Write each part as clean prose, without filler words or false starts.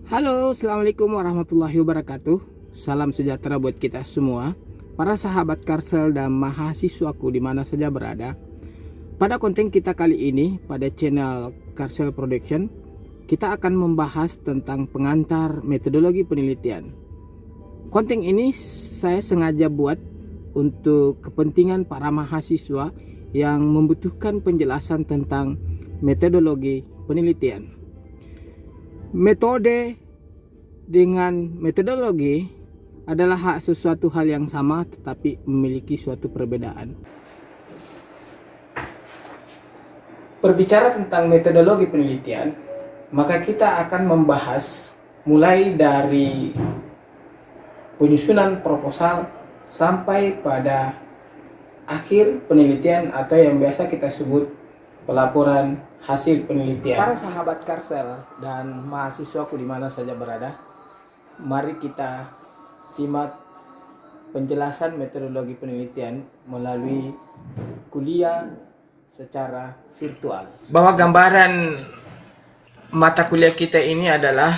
Halo, assalamualaikum warahmatullahi wabarakatuh. Salam sejahtera buat kita semua, para sahabat Karsel dan mahasiswaku di mana saja berada. Pada konten kita kali ini, pada channel Karsel Production, kita akan membahas tentang pengantar metodologi penelitian. Konten ini saya sengaja buat untuk kepentingan para mahasiswa yang membutuhkan penjelasan tentang metodologi penelitian. Metode dengan metodologi adalah sesuatu hal yang sama tetapi memiliki suatu perbedaan. Berbicara tentang metodologi penelitian, maka kita akan membahas mulai dari penyusunan proposal sampai pada akhir penelitian atau yang biasa kita sebut pelaporan hasil penelitian. Para sahabat Karsel dan mahasiswaku di mana saja berada, mari kita simak penjelasan metodologi penelitian melalui kuliah secara virtual. Bahwa gambaran mata kuliah kita ini adalah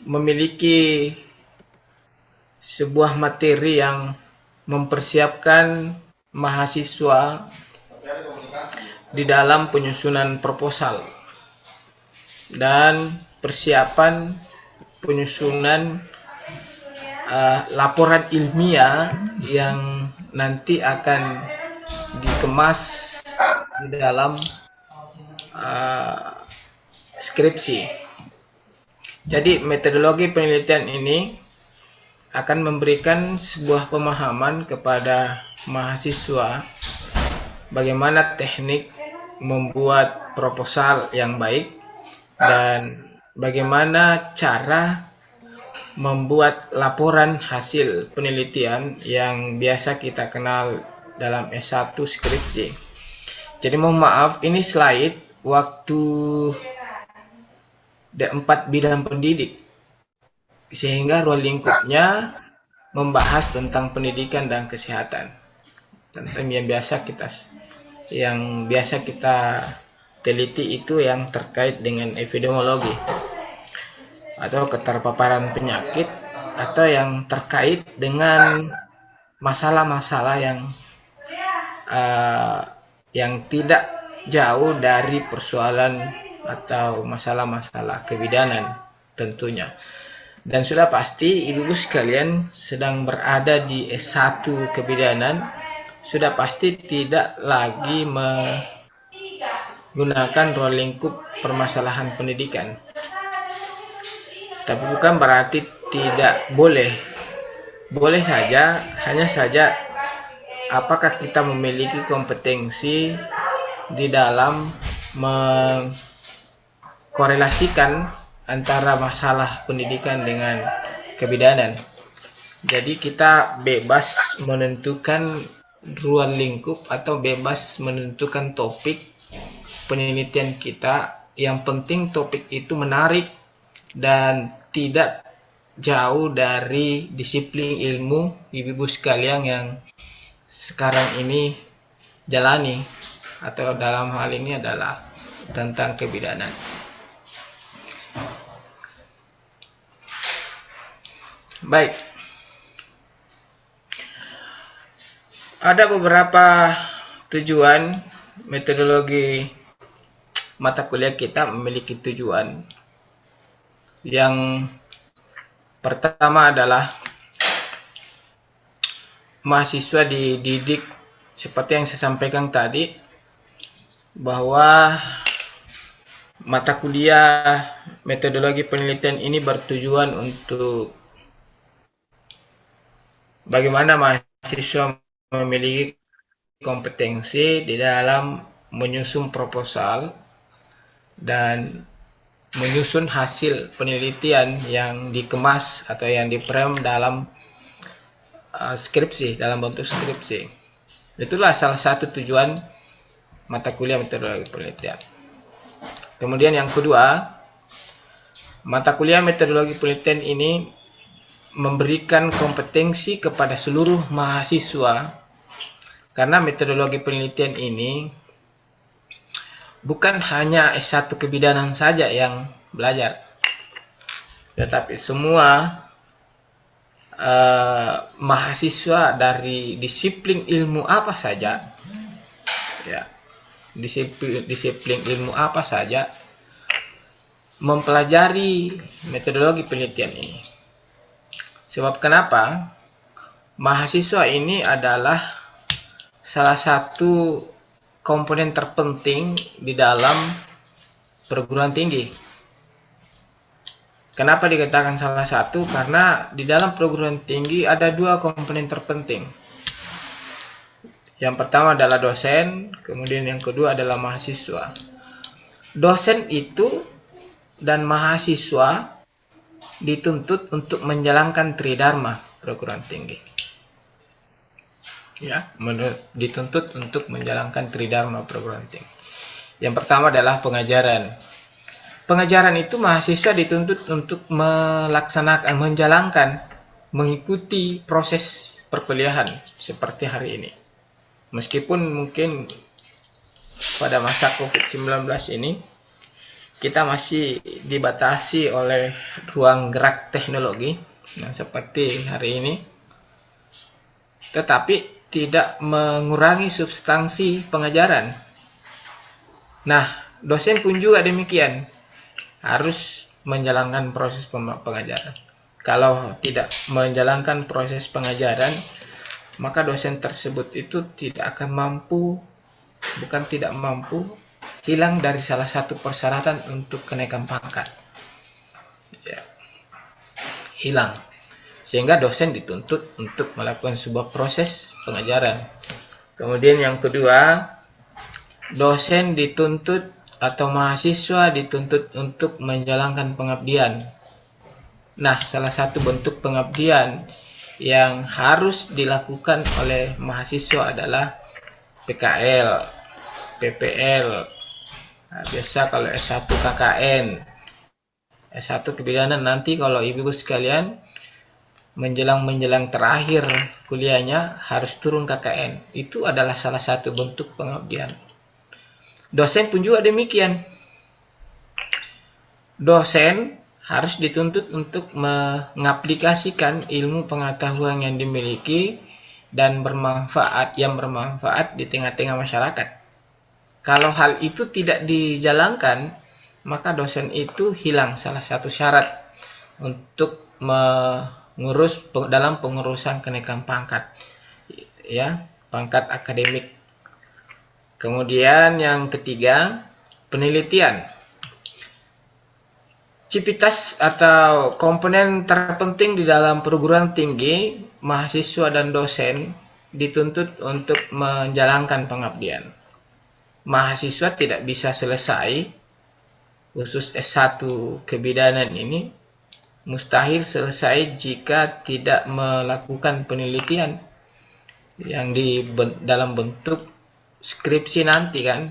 memiliki sebuah materi yang mempersiapkan mahasiswa di dalam penyusunan proposal dan persiapan penyusunan laporan ilmiah yang nanti akan dikemas di dalam skripsi. Jadi metodologi penelitian ini akan memberikan sebuah pemahaman kepada mahasiswa bagaimana teknik membuat proposal yang baik dan bagaimana cara membuat laporan hasil penelitian yang biasa kita kenal dalam S1 skripsi. Jadi mohon maaf, ini slide waktu D4 bidang pendidik, sehingga ruang lingkupnya membahas tentang pendidikan dan kesehatan, tentang yang biasa kita teliti itu yang terkait dengan epidemiologi atau keterpaparan penyakit atau yang terkait dengan masalah-masalah yang tidak jauh dari persoalan atau masalah-masalah kebidanan tentunya. Dan sudah pasti ibu-ibu sekalian sedang berada di S1 kebidanan, sudah pasti tidak lagi menggunakan ruang lingkup permasalahan pendidikan. Tapi bukan berarti tidak boleh. Boleh saja, hanya saja apakah kita memiliki kompetensi di dalam mengkorelasikan antara masalah pendidikan dengan kebidanan. Jadi kita bebas menentukan ruang lingkup atau bebas menentukan topik penelitian kita. Yang penting topik itu menarik dan tidak jauh dari disiplin ilmu ibu-ibu sekalian yang sekarang ini jalani, atau dalam hal ini adalah tentang kebidanan. Baik, ada beberapa tujuan metodologi mata kuliah kita memiliki tujuan. Yang pertama adalah mahasiswa dididik seperti yang saya sampaikan tadi, bahwa mata kuliah metodologi penelitian ini bertujuan untuk bagaimana mahasiswa memiliki kompetensi di dalam menyusun proposal dan menyusun hasil penelitian yang dikemas atau yang diprem dalam skripsi, dalam bentuk skripsi. Itulah salah satu tujuan mata kuliah metodologi penelitian. Kemudian yang kedua, mata kuliah metodologi penelitian ini memberikan kompetensi kepada seluruh mahasiswa, karena metodologi penelitian ini bukan hanya S1 kebidanan saja yang belajar, tetapi semua mahasiswa dari disiplin ilmu apa saja, ya, disiplin ilmu apa saja mempelajari metodologi penelitian ini. Sebab kenapa? Mahasiswa ini adalah salah satu komponen terpenting di dalam perguruan tinggi. Kenapa dikatakan salah satu? Karena di dalam perguruan tinggi ada dua komponen terpenting. Yang pertama adalah dosen, kemudian yang kedua adalah mahasiswa. Dosen itu dan mahasiswa dituntut untuk menjalankan tridharma perguruan tinggi. Ya, dituntut untuk menjalankan tridharma perguruan tinggi. Yang pertama adalah pengajaran. Pengajaran itu mahasiswa dituntut untuk melaksanakan, menjalankan, mengikuti proses perkuliahan seperti hari ini. Meskipun mungkin pada masa COVID-19 ini kita masih dibatasi oleh ruang gerak teknologi yang seperti hari ini, tetapi tidak mengurangi substansi pengajaran. Nah, dosen pun juga demikian, harus menjalankan proses pengajaran. Kalau tidak menjalankan proses pengajaran, maka dosen tersebut itu tidak akan mampu, bukan tidak mampu, hilang dari salah satu persyaratan untuk kenaikan pangkat. Ya, hilang. Sehingga dosen dituntut untuk melakukan sebuah proses pengajaran. Kemudian yang kedua, dosen dituntut atau mahasiswa dituntut untuk menjalankan pengabdian. Nah, salah satu bentuk pengabdian yang harus dilakukan oleh mahasiswa adalah PKL, PPL. Nah, biasa kalau S1 KKN, S1 kebidanan, nanti kalau ibu-ibu sekalian menjelang terakhir kuliahnya harus turun KKN. Itu adalah salah satu bentuk pengabdian. Dosen pun juga demikian. Dosen harus dituntut untuk mengaplikasikan ilmu pengetahuan yang dimiliki dan bermanfaat di tengah-tengah masyarakat. Kalau hal itu tidak dijalankan, maka dosen itu hilang salah satu syarat untuk mengurus dalam pengurusan kenaikan pangkat, ya, pangkat akademik. Kemudian yang ketiga, penelitian. Civitas atau komponen terpenting di dalam perguruan tinggi, mahasiswa dan dosen dituntut untuk menjalankan pengabdian. Mahasiswa tidak bisa selesai, khusus S1 kebidanan ini, mustahil selesai jika tidak melakukan penelitian yang dalam bentuk skripsi nanti kan.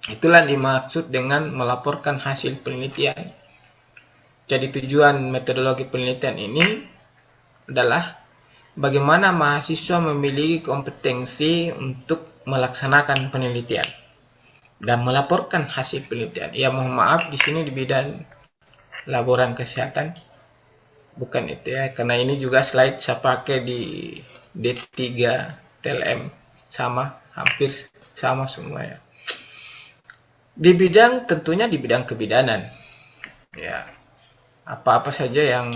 Itulah dimaksud dengan melaporkan hasil penelitian. Jadi tujuan metodologi penelitian ini adalah bagaimana mahasiswa memiliki kompetensi untuk melaksanakan penelitian dan melaporkan hasil penelitian. Ya, mohon maaf di sini di bidang laboran kesehatan, bukan itu ya, karena ini juga slide saya pakai di D3 TLM, sama, hampir sama semua ya. Di bidang, tentunya di bidang kebidanan, ya, apa-apa saja yang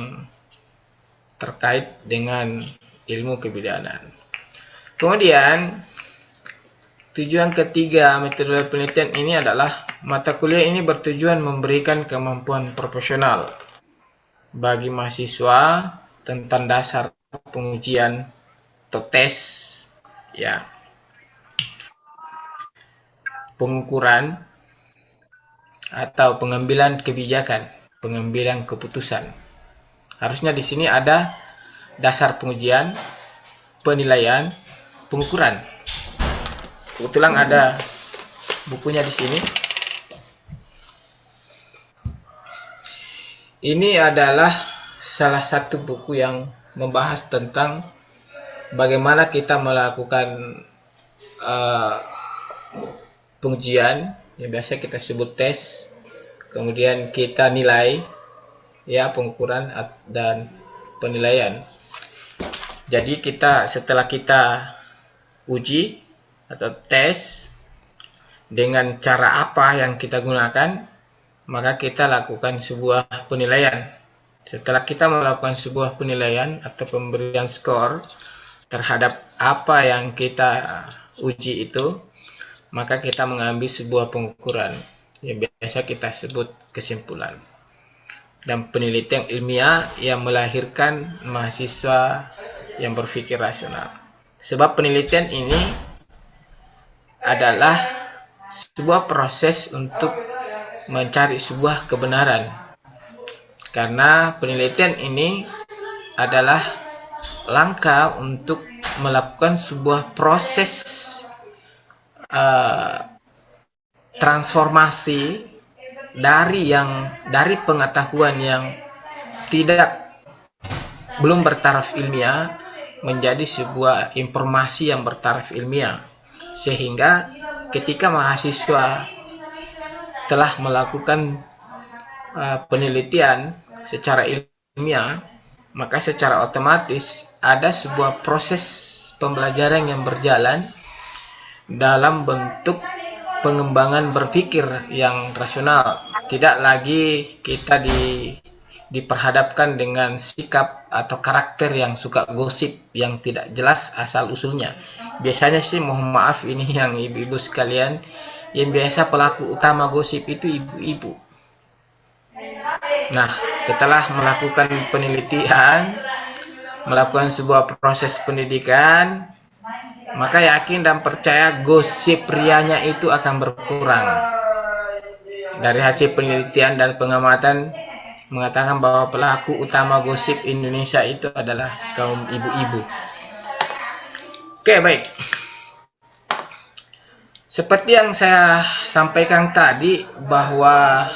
terkait dengan ilmu kebidanan. Kemudian tujuan ketiga metode penelitian ini adalah mata kuliah ini bertujuan memberikan kemampuan profesional bagi mahasiswa tentang dasar pengujian atau tes, ya, pengukuran atau pengambilan kebijakan, pengambilan keputusan. Harusnya di sini ada dasar pengujian, penilaian, pengukuran. Kebetulan ada bukunya di sini. Ini adalah salah satu buku yang membahas tentang bagaimana kita melakukan pengujian, yang biasa kita sebut tes, kemudian kita nilai, ya, pengukuran dan penilaian. Jadi setelah kita uji atau tes dengan cara apa yang kita gunakan, maka kita lakukan sebuah penilaian. Setelah kita melakukan sebuah penilaian atau pemberian skor terhadap apa yang kita uji itu, maka kita mengambil sebuah pengukuran yang biasa kita sebut kesimpulan. Dan penelitian ilmiah yang melahirkan mahasiswa yang berpikir rasional. Sebab penelitian ini adalah sebuah proses untuk mencari sebuah kebenaran. Karena penelitian ini adalah langkah untuk melakukan sebuah proses transformasi dari pengetahuan yang belum bertaraf ilmiah menjadi sebuah informasi yang bertaraf ilmiah, sehingga ketika mahasiswa telah melakukan penelitian secara ilmiah, maka secara otomatis ada sebuah proses pembelajaran yang berjalan dalam bentuk pengembangan berpikir yang rasional. Tidak lagi kita diperhadapkan dengan sikap atau karakter yang suka gosip yang tidak jelas asal usulnya. Biasanya sih, mohon maaf ini yang ibu-ibu sekalian, yang biasa pelaku utama gosip itu ibu-ibu. Nah, setelah melakukan penelitian, melakukan sebuah proses pendidikan, maka yakin dan percaya gosip rianya itu akan berkurang. Dari hasil penelitian dan pengamatan mengatakan bahwa pelaku utama gosip Indonesia itu adalah kaum ibu-ibu. Oke, baik. Seperti yang saya sampaikan tadi, bahwa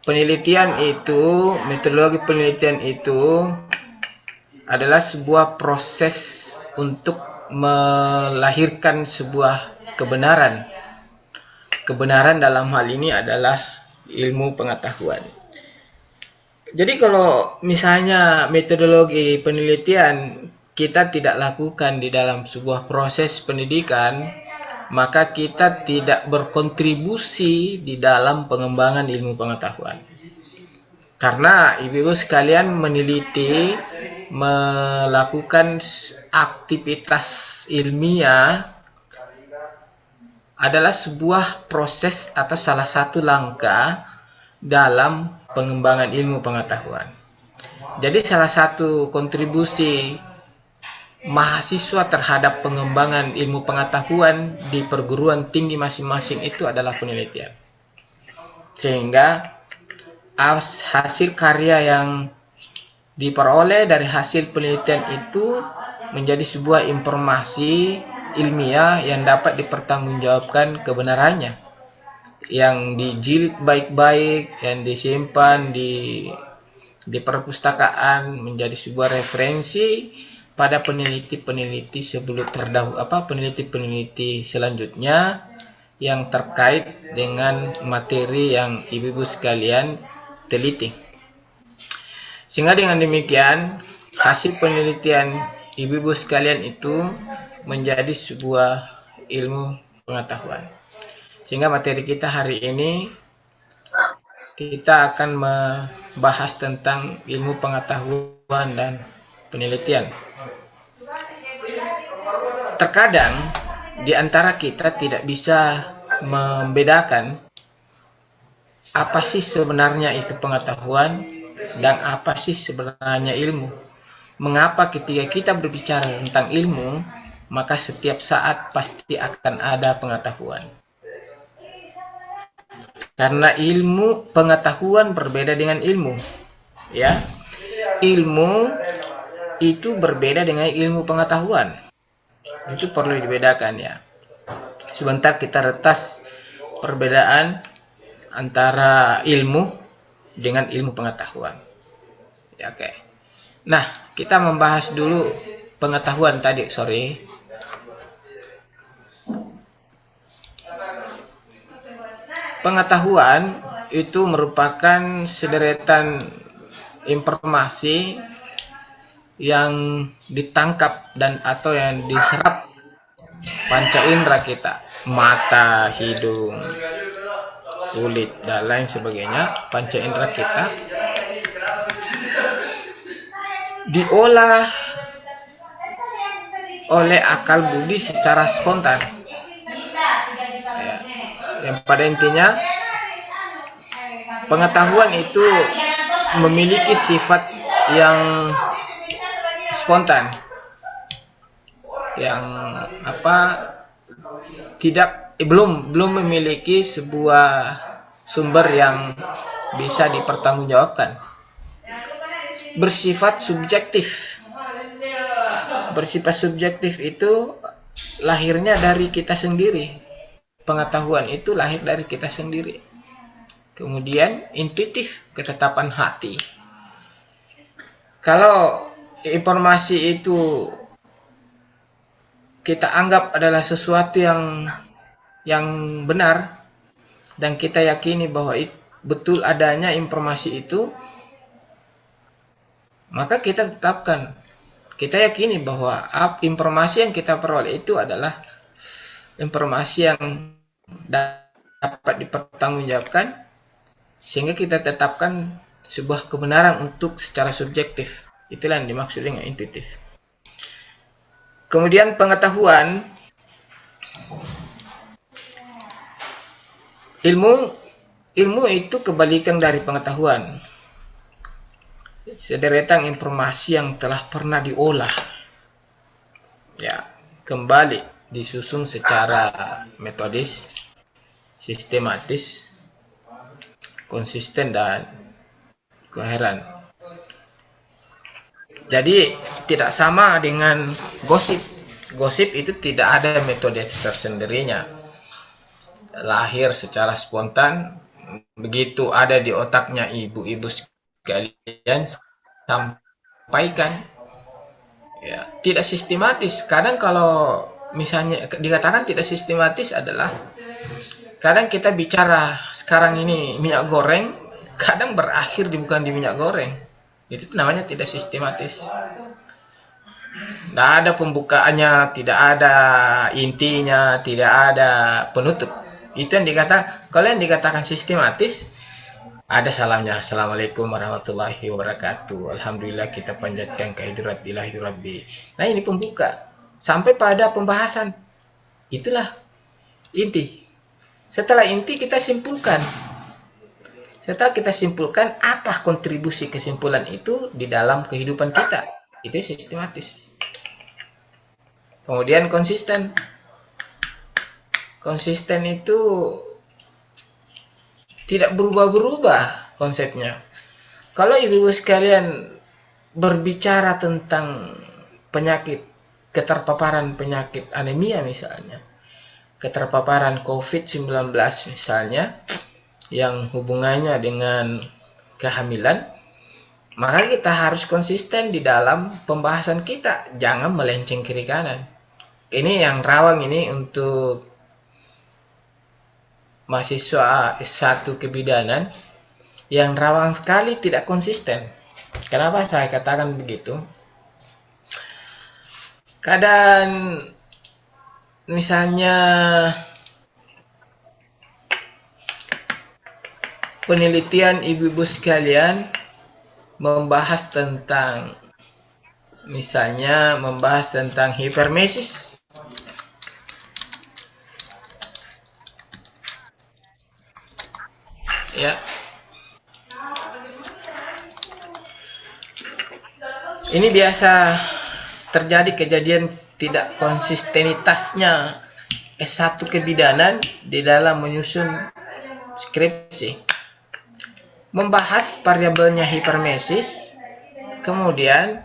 penelitian itu, metodologi penelitian itu adalah sebuah proses untuk melahirkan sebuah kebenaran. Kebenaran dalam hal ini adalah ilmu pengetahuan. Jadi kalau misalnya metodologi penelitian kita tidak lakukan di dalam sebuah proses pendidikan, maka kita tidak berkontribusi di dalam pengembangan ilmu pengetahuan. Karena ibu-ibu sekalian meneliti, melakukan aktivitas ilmiah adalah sebuah proses atau salah satu langkah dalam pengembangan ilmu pengetahuan. Jadi salah satu kontribusi mahasiswa terhadap pengembangan ilmu pengetahuan di perguruan tinggi masing-masing itu adalah penelitian. Sehingga hasil karya yang diperoleh dari hasil penelitian itu menjadi sebuah informasi ilmiah yang dapat dipertanggungjawabkan kebenarannya, yang dijilid baik-baik, yang disimpan di perpustakaan menjadi sebuah referensi pada peneliti-peneliti peneliti-peneliti selanjutnya yang terkait dengan materi yang ibu-ibu sekalian teliti. Sehingga dengan demikian hasil penelitian ibu-ibu sekalian itu menjadi sebuah ilmu pengetahuan. Sehingga materi kita hari ini, kita akan membahas tentang ilmu pengetahuan dan penelitian. Terkadang di antara kita tidak bisa membedakan apa sih sebenarnya itu pengetahuan dan apa sih sebenarnya ilmu. Mengapa ketika kita berbicara tentang ilmu, maka setiap saat pasti akan ada pengetahuan. Karena ilmu pengetahuan berbeda dengan ilmu, ya. Ilmu itu berbeda dengan ilmu pengetahuan. Itu perlu dibedakan, ya. Sebentar kita retas perbedaan antara ilmu dengan ilmu pengetahuan. Ya, oke. Nah, kita membahas dulu pengetahuan tadi, pengetahuan itu merupakan sederetan informasi yang ditangkap dan atau yang diserap panca indera kita, mata, hidung, kulit, dan lain sebagainya. Panca indera kita diolah oleh akal budi secara spontan. Ya, yang pada intinya pengetahuan itu memiliki sifat yang spontan, yang belum memiliki sebuah sumber yang bisa dipertanggungjawabkan, bersifat subjektif. Bersifat subjektif itu lahirnya dari kita sendiri. Pengetahuan itu lahir dari kita sendiri. Kemudian intuitif, ketetapan hati. Kalau informasi itu kita anggap adalah sesuatu yang benar dan kita yakini bahwa betul adanya informasi itu, maka kita tetapkan, kita yakini bahwa informasi yang kita peroleh itu adalah informasi yang dapat dipertanggungjawabkan, sehingga kita tetapkan sebuah kebenaran untuk secara subjektif. Itulah yang dimaksud dengan intuitif. Kemudian pengetahuan, ilmu itu kebalikan dari pengetahuan. Sederetan informasi yang telah pernah diolah, ya, kembali disusun secara metodis, sistematis, konsisten dan koheren. Jadi tidak sama dengan gosip. Gosip itu tidak ada metode tersendirinya. Lahir secara spontan, begitu ada di otaknya ibu-ibu sekalian sampaikan. Ya, tidak sistematis. Kadang kalau misalnya dikatakan tidak sistematis adalah kadang kita bicara sekarang ini minyak goreng, kadang berakhir bukan di minyak goreng. Itu namanya tidak sistematis. Tidak ada pembukaannya, tidak ada intinya, tidak ada penutup. Itu yang dikatakan. Kalau yang dikatakan sistematis, ada salamnya. Assalamualaikum warahmatullahi wabarakatuh. Alhamdulillah, kita panjatkan kehadirat ilahi rabbi. Nah, ini pembuka. Sampai pada pembahasan. Itulah inti. Setelah inti kita simpulkan. Setelah kita simpulkan apa kontribusi kesimpulan itu di dalam kehidupan kita. Itu sistematis. Kemudian konsisten. Konsisten itu tidak berubah-berubah konsepnya. Kalau ibu-ibu sekalian berbicara tentang penyakit, keterpaparan penyakit anemia misalnya, keterpaparan COVID-19 misalnya, yang hubungannya dengan kehamilan, maka kita harus konsisten di dalam pembahasan kita, jangan melenceng kiri kanan. Ini yang rawan ini untuk mahasiswa S1 kebidanan, yang rawan sekali tidak konsisten. Kenapa saya katakan begitu? Kadang misalnya penelitian ibu-ibu sekalian membahas tentang, misalnya membahas tentang hipermesis. Ya. Ini biasa terjadi kejadian tidak konsistenitasnya S1 kebidanan di dalam menyusun skripsi. Membahas variabelnya hipermesis, kemudian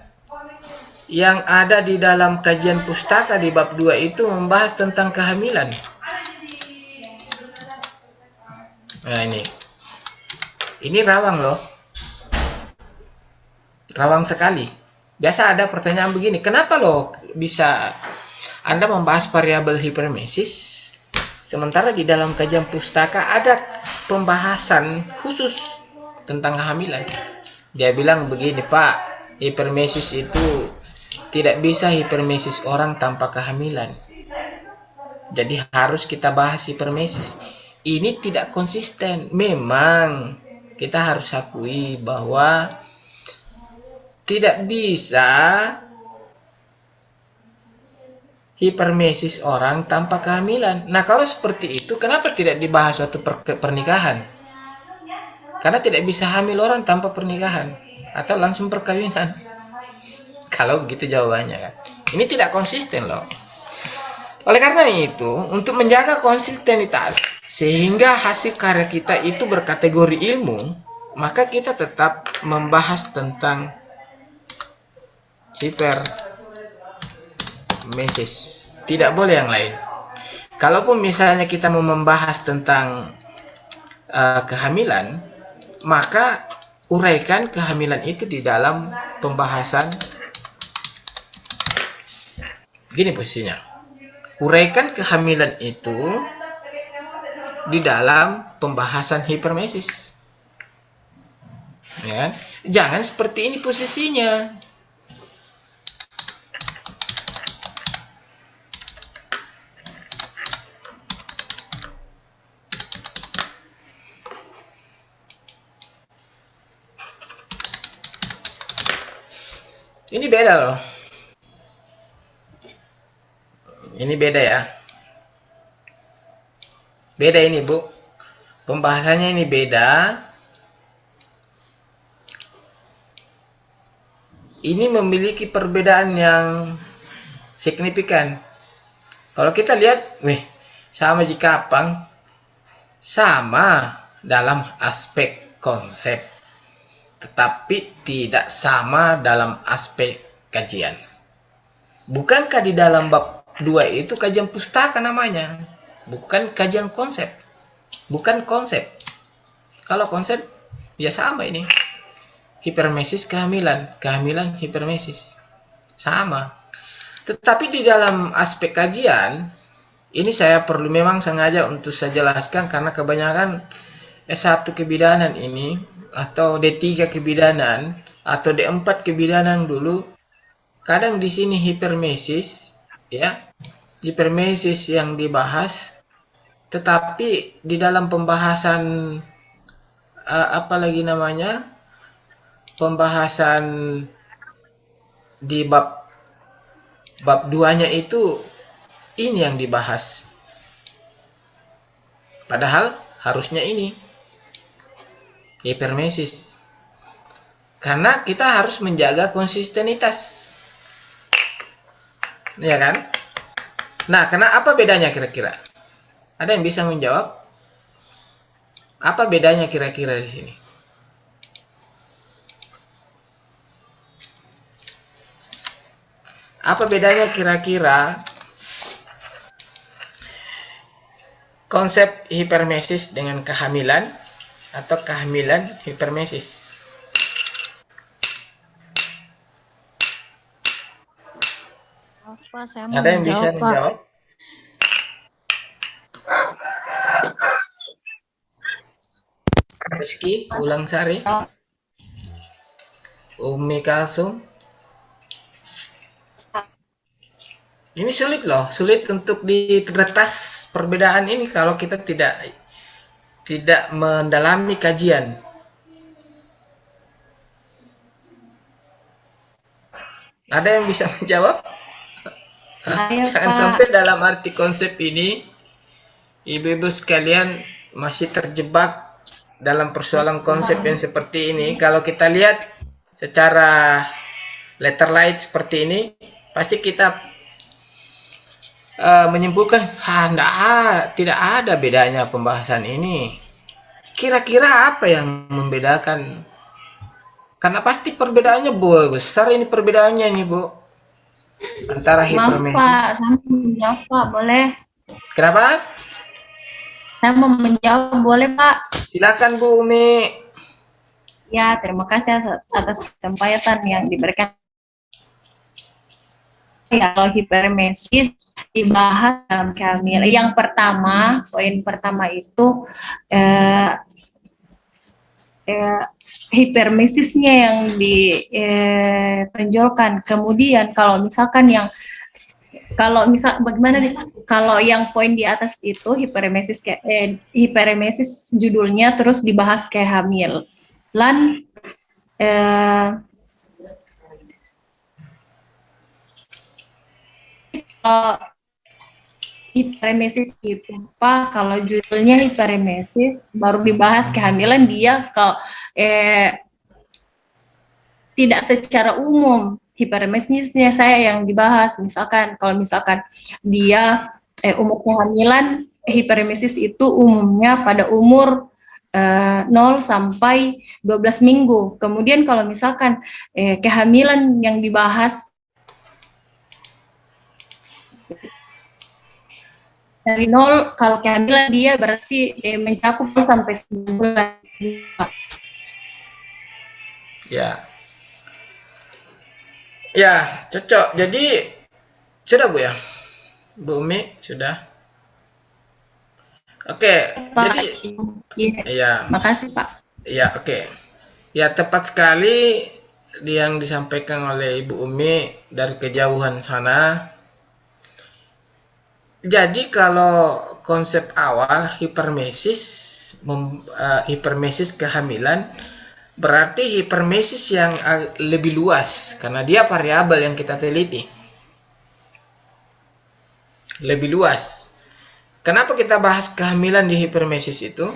yang ada di dalam kajian pustaka di bab 2 itu membahas tentang kehamilan. Nah, ini rawang loh. Rawang sekali. Biasa ada pertanyaan begini, kenapa loh bisa Anda membahas variabel hipermesis, sementara di dalam kajian pustaka ada pembahasan khusus tentang kehamilan. Dia bilang begini, Pak, hipermesis itu tidak bisa hipermesis orang tanpa kehamilan. Jadi harus kita bahas hipermesis. Ini tidak konsisten. Memang kita harus akui bahwa tidak bisa hipermesis orang tanpa kehamilan. Nah, kalau seperti itu, kenapa tidak dibahas waktu pernikahan? Karena tidak bisa hamil orang tanpa pernikahan atau langsung perkawinan. Kalau begitu jawabannya kan. Ini tidak konsisten loh. Oleh karena itu, untuk menjaga konsistenitas sehingga hasil karya kita itu berkategori ilmu, maka kita tetap membahas tentang hipermesis. Tidak boleh yang lain. Kalaupun misalnya kita mau membahas tentang kehamilan, maka uraikan kehamilan itu di dalam pembahasan. Gini posisinya. Uraikan kehamilan itu di dalam pembahasan hipermesis. Ya, jangan seperti ini posisinya. Ini beda loh. Ini beda ya. Beda ini, Bu. Pembahasannya ini beda. Ini memiliki perbedaan yang signifikan. Kalau kita lihat, sama jika Kapang, sama dalam aspek konsep, tetapi tidak sama dalam aspek kajian. Bukankah di dalam bab 2 itu kajian pustaka namanya, bukan kajian konsep, bukan konsep. Kalau konsep ya sama ini, hipermesis kehamilan, kehamilan hipermesis sama. Tetapi di dalam aspek kajian ini saya perlu memang sengaja untuk saya jelaskan karena kebanyakan S1 kebidanan ini atau D3 kebidanan atau D4 kebidanan dulu kadang di sini hipermesis ya, hipermesis yang dibahas, tetapi di dalam pembahasan pembahasan di bab 2-nya itu ini yang dibahas, padahal harusnya ini hipermesis, karena kita harus menjaga konsistenitas, ya kan? Nah, apa bedanya kira-kira? Ada yang bisa menjawab? Apa bedanya kira-kira di sini? Apa bedanya kira-kira konsep hipermesis dengan kehamilan atau kehamilan hipermesis? Pak, saya mau Ada yang bisa menjawab? Rizky, Ulang Sari, Umi Kalsum. Ini sulit loh, sulit untuk diretas perbedaan ini kalau kita tidak mendalami kajian. Ada yang bisa menjawab? Ayo, Jangan Pak. sampai dalam arti konsep ini ibu-ibu sekalian masih terjebak dalam persoalan konsep yang seperti ini. Kalau kita lihat secara letter light seperti ini, pasti kita menyimpulkan tidak ada bedanya pembahasan ini. Kira-kira apa yang membedakan? Karena pasti perbedaannya besar ini perbedaannya nih, Bu. Antara hipermesis. Maaf Pak, saya mau menjawab Pak, boleh? Kenapa? Saya mau menjawab, boleh Pak? Silakan Bu Umi. Ya, terima kasih atas kesempatan yang diberikan. Ya, kalau hipermesis dibahas dalam kehamilan. Yang pertama, poin pertama itu hipermesisnya yang ditonjolkan. Kemudian kalau bagaimana nih? Kalau yang poin di atas itu hiperemesis judulnya terus dibahas kehamilan. Kalau hiperemesis itu apa? Kalau judulnya hiperemesis baru dibahas kehamilan, dia kalau tidak secara umum hiperemesisnya saya yang dibahas. Misalkan kalau dia umur kehamilan, hiperemesis itu umumnya pada umur 0 sampai 12 minggu. Kemudian kalau misalkan kehamilan yang dibahas dari 0, kalau kehamilan dia berarti mencakup sampai 9 bulan. Ya. Ya, cocok. Jadi sudah Bu ya? Bu Umi sudah. Oke, Pak, jadi ya. Makasih Pak. Ya, oke. Ya, tepat sekali yang disampaikan oleh Ibu Umi dari kejauhan sana. Jadi kalau konsep awal hipermesis kehamilan berarti hipermesis yang lebih luas karena dia variabel yang kita teliti. Lebih luas. Kenapa kita bahas kehamilan di hipermesis itu?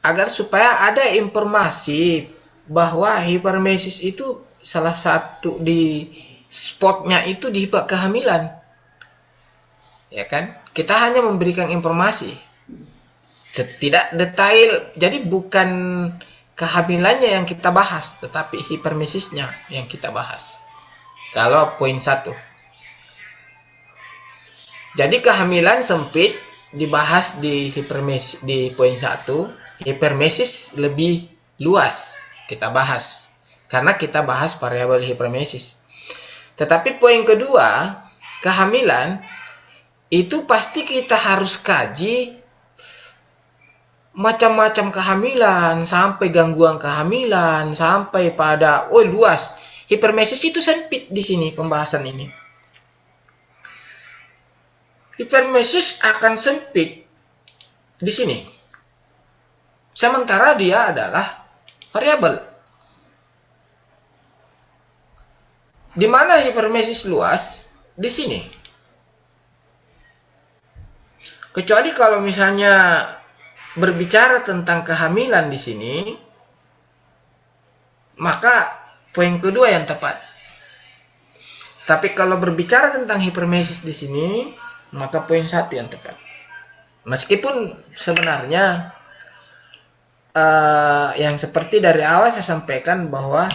Agar supaya ada informasi bahwa hipermesis itu salah satu di spotnya itu di kehamilan. Ya kan? Kita hanya memberikan informasi. Tidak detail. Jadi bukan kehamilannya yang kita bahas, tetapi hipermesisnya yang kita bahas. Kalau poin 1. Jadi kehamilan sempit dibahas di hipermesis di poin 1, hipermesis lebih luas kita bahas karena kita bahas variabel hipermesis. Tetapi poin kedua, kehamilan itu pasti kita harus kaji macam-macam kehamilan, sampai gangguan kehamilan, sampai pada luas. Hipermesis itu sempit di sini pembahasan ini. Hipermesis akan sempit di sini. Sementara dia adalah variabel. Di mana hipermesis luas? Di sini. Kecuali kalau misalnya berbicara tentang kehamilan di sini, maka poin kedua yang tepat. Tapi kalau berbicara tentang hipermesis di sini, maka poin 1 yang tepat. Meskipun sebenarnya yang seperti dari awal saya sampaikan bahwa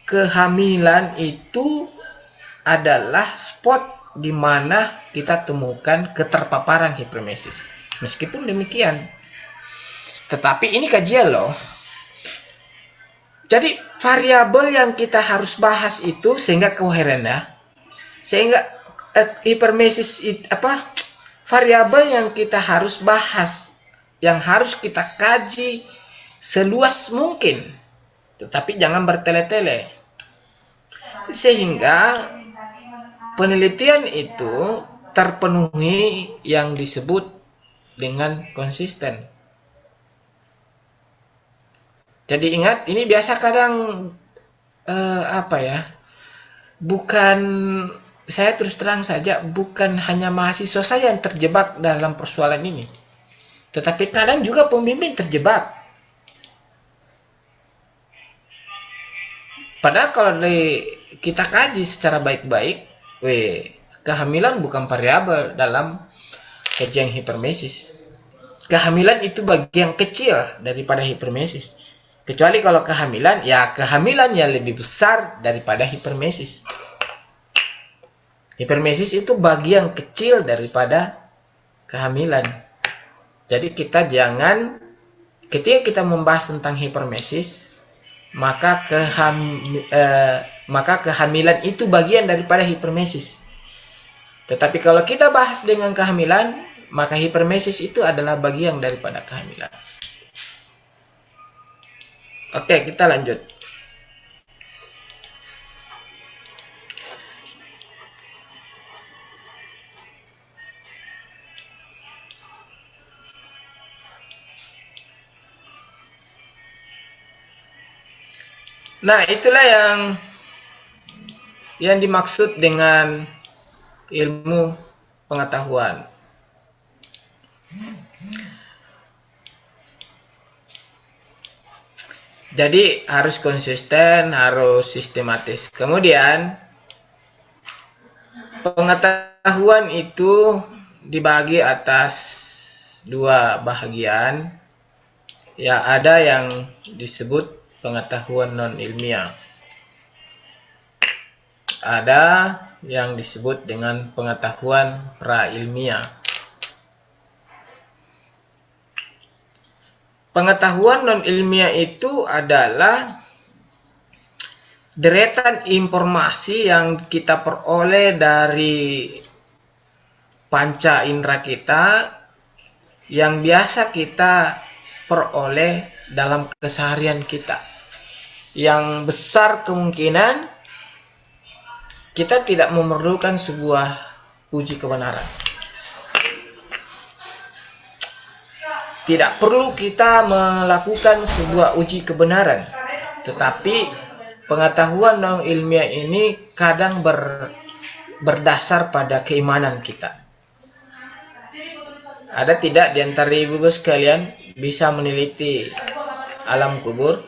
kehamilan itu adalah spot di mana kita temukan keterpaparan hipermesis. Meskipun demikian, tetapi ini kajian loh. Jadi variabel yang kita harus bahas itu sehingga koheren ya. Sehingga hipermesis variabel yang kita harus bahas, yang harus kita kaji seluas mungkin. Tetapi jangan bertele-tele. Sehingga penelitian itu terpenuhi yang disebut dengan konsisten. Jadi ingat, ini biasa kadang bukan, saya terus terang saja, bukan hanya mahasiswa saja yang terjebak dalam persoalan ini, tetapi kadang juga pembimbing terjebak. Padahal kalau kita kaji secara baik-baik, kehamilan bukan variabel dalam kajian hipermesis. Kehamilan itu bagian kecil daripada hipermesis. Kecuali kalau kehamilan yang lebih besar daripada hipermesis. Hipermesis itu bagian kecil daripada kehamilan. Jadi kita jangan, ketika kita membahas tentang hipermesis, maka kehamilan itu bagian daripada hipermesis. Tetapi kalau kita bahas dengan kehamilan, maka hipermesis itu adalah bagian daripada kehamilan. Oke, kita lanjut. Nah, itulah yang dimaksud dengan ilmu pengetahuan. Jadi harus konsisten, harus sistematis. Kemudian pengetahuan itu dibagi atas dua bahagian. Ya, ada yang disebut pengetahuan non ilmiah. Ada yang disebut dengan pengetahuan pra ilmiah. Pengetahuan non ilmiah itu adalah deretan informasi yang kita peroleh dari panca indera kita yang biasa kita peroleh dalam keseharian kita. Yang besar kemungkinan kita tidak memerlukan sebuah uji kebenaran. Tidak perlu kita melakukan sebuah uji kebenaran, tetapi pengetahuan non ilmiah ini kadang berdasar pada keimanan kita. Ada tidak di antara ibu-ibu sekalian bisa meneliti alam kubur?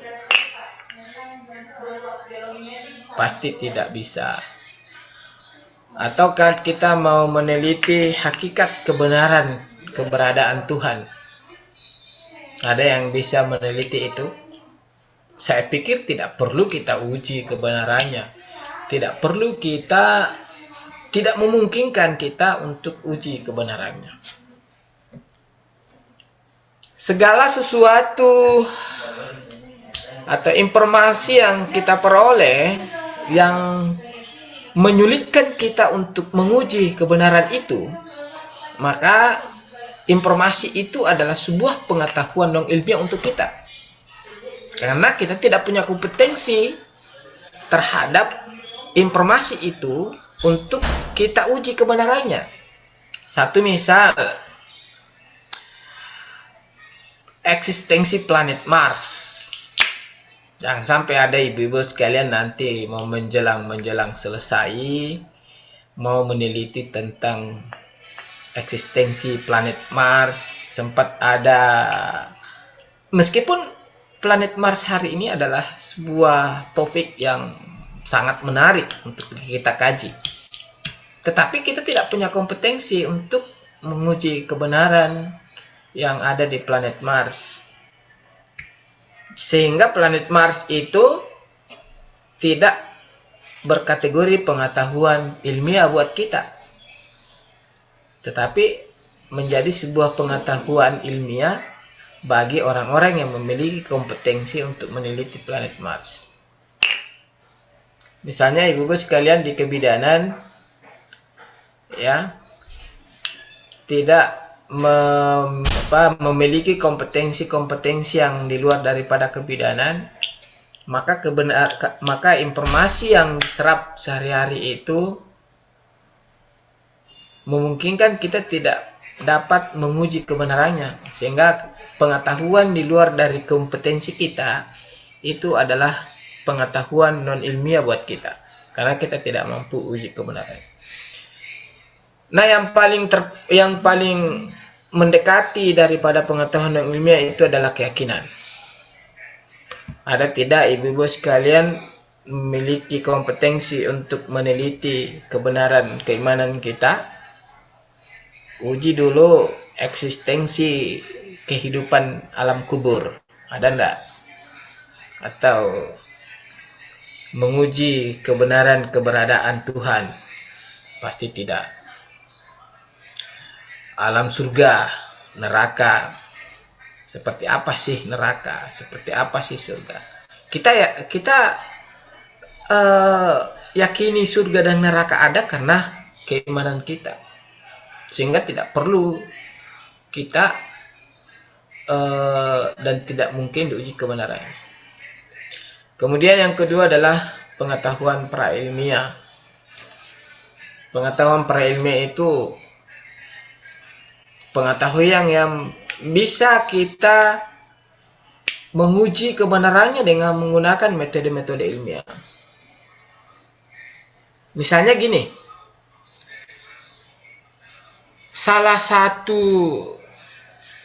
Pasti tidak bisa. Ataukah kita mau meneliti hakikat kebenaran keberadaan Tuhan? Ada yang bisa meneliti itu? Saya pikir tidak perlu kita uji kebenarannya. Tidak perlu kita, tidak memungkinkan kita untuk uji kebenarannya. Segala sesuatu atau informasi yang kita peroleh yang menyulitkan kita untuk menguji kebenaran itu, maka informasi itu adalah sebuah pengetahuan non ilmiah untuk kita. Karena kita tidak punya kompetensi terhadap informasi itu untuk kita uji kebenarannya. Satu misal, eksistensi planet Mars. Jangan sampai ada ibu-ibu sekalian nanti mau menjelang selesai mau meneliti tentang eksistensi planet Mars. Sempat ada, meskipun planet Mars hari ini adalah sebuah topik yang sangat menarik untuk kita kaji, tetapi kita tidak punya kompetensi untuk menguji kebenaran yang ada di planet Mars, sehingga planet Mars itu tidak berkategori pengetahuan ilmiah buat kita, tetapi menjadi sebuah pengetahuan ilmiah bagi orang-orang yang memiliki kompetensi untuk meneliti planet Mars. Misalnya ibu-ibu sekalian di kebidanan, ya, tidak memiliki kompetensi-kompetensi yang di luar daripada kebidanan, maka informasi yang diserap sehari-hari itu memungkinkan kita tidak dapat menguji kebenarannya, sehingga pengetahuan di luar dari kompetensi kita itu adalah pengetahuan non ilmiah buat kita, karena kita tidak mampu uji kebenaran. Nah, yang paling mendekati daripada pengetahuan non ilmiah itu adalah keyakinan. Ada tidak ibu-ibu sekalian memiliki kompetensi untuk meneliti kebenaran keimanan kita? Uji dulu eksistensi kehidupan alam kubur, ada enggak? Atau menguji kebenaran keberadaan Tuhan? Pasti tidak. Alam surga, neraka, seperti apa sih neraka? Seperti apa sih surga? Kita yakini surga dan neraka ada karena keimanan kita, sehingga tidak perlu kita dan tidak mungkin diuji kebenarannya. Kemudian yang kedua adalah pengetahuan prailmiah. Pengetahuan prailmiah itu pengetahuan yang bisa kita menguji kebenarannya dengan menggunakan metode-metode ilmiah. Misalnya gini, salah satu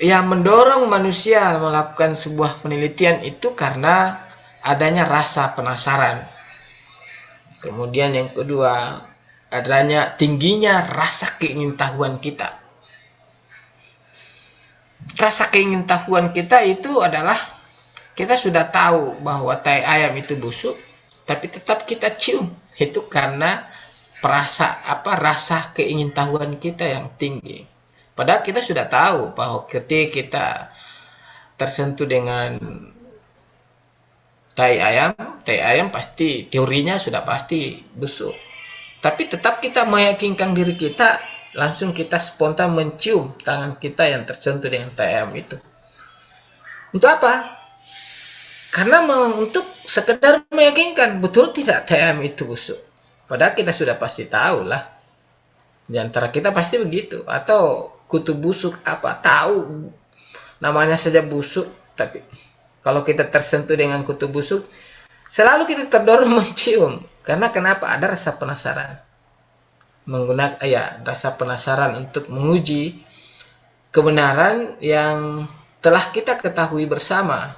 yang mendorong manusia melakukan sebuah penelitian itu karena adanya rasa penasaran. Kemudian yang kedua, adanya tingginya rasa keingintahuan kita. Rasa keingintahuan kita itu adalah kita sudah tahu bahwa tai ayam itu busuk, tapi tetap kita cium. Itu karena rasa keingintahuan kita yang tinggi. Padahal kita sudah tahu bahwa ketika kita tersentuh dengan tai ayam pasti teorinya sudah pasti busuk. Tapi tetap kita meyakinkan diri kita, langsung kita spontan mencium tangan kita yang tersentuh dengan tai ayam itu. Untuk apa? Karena untuk sekedar meyakinkan betul tidak tai ayam itu busuk. Padahal kita sudah pasti tahu lah. Di antara kita pasti begitu. Atau kutu busuk apa? Tahu namanya saja busuk. Tapi kalau kita tersentuh dengan kutu busuk, selalu kita terdorong mencium. Karena kenapa? Ada rasa penasaran. Rasa penasaran untuk menguji kebenaran yang telah kita ketahui bersama.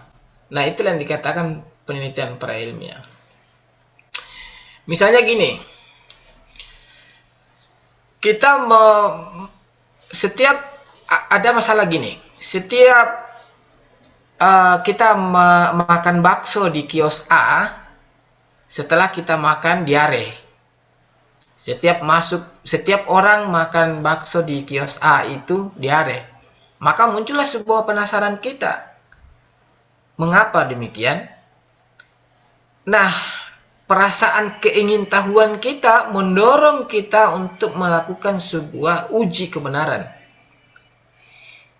Nah, itulah yang dikatakan penelitian prailmiah. Misalnya gini, kita setiap ada masalah gini, setiap kita makan bakso di kios A, setelah kita makan diare. Setiap orang makan bakso di kios A itu diare. Maka muncullah sebuah penasaran kita. Mengapa demikian? Nah, perasaan keingintahuan kita mendorong kita untuk melakukan sebuah uji kebenaran.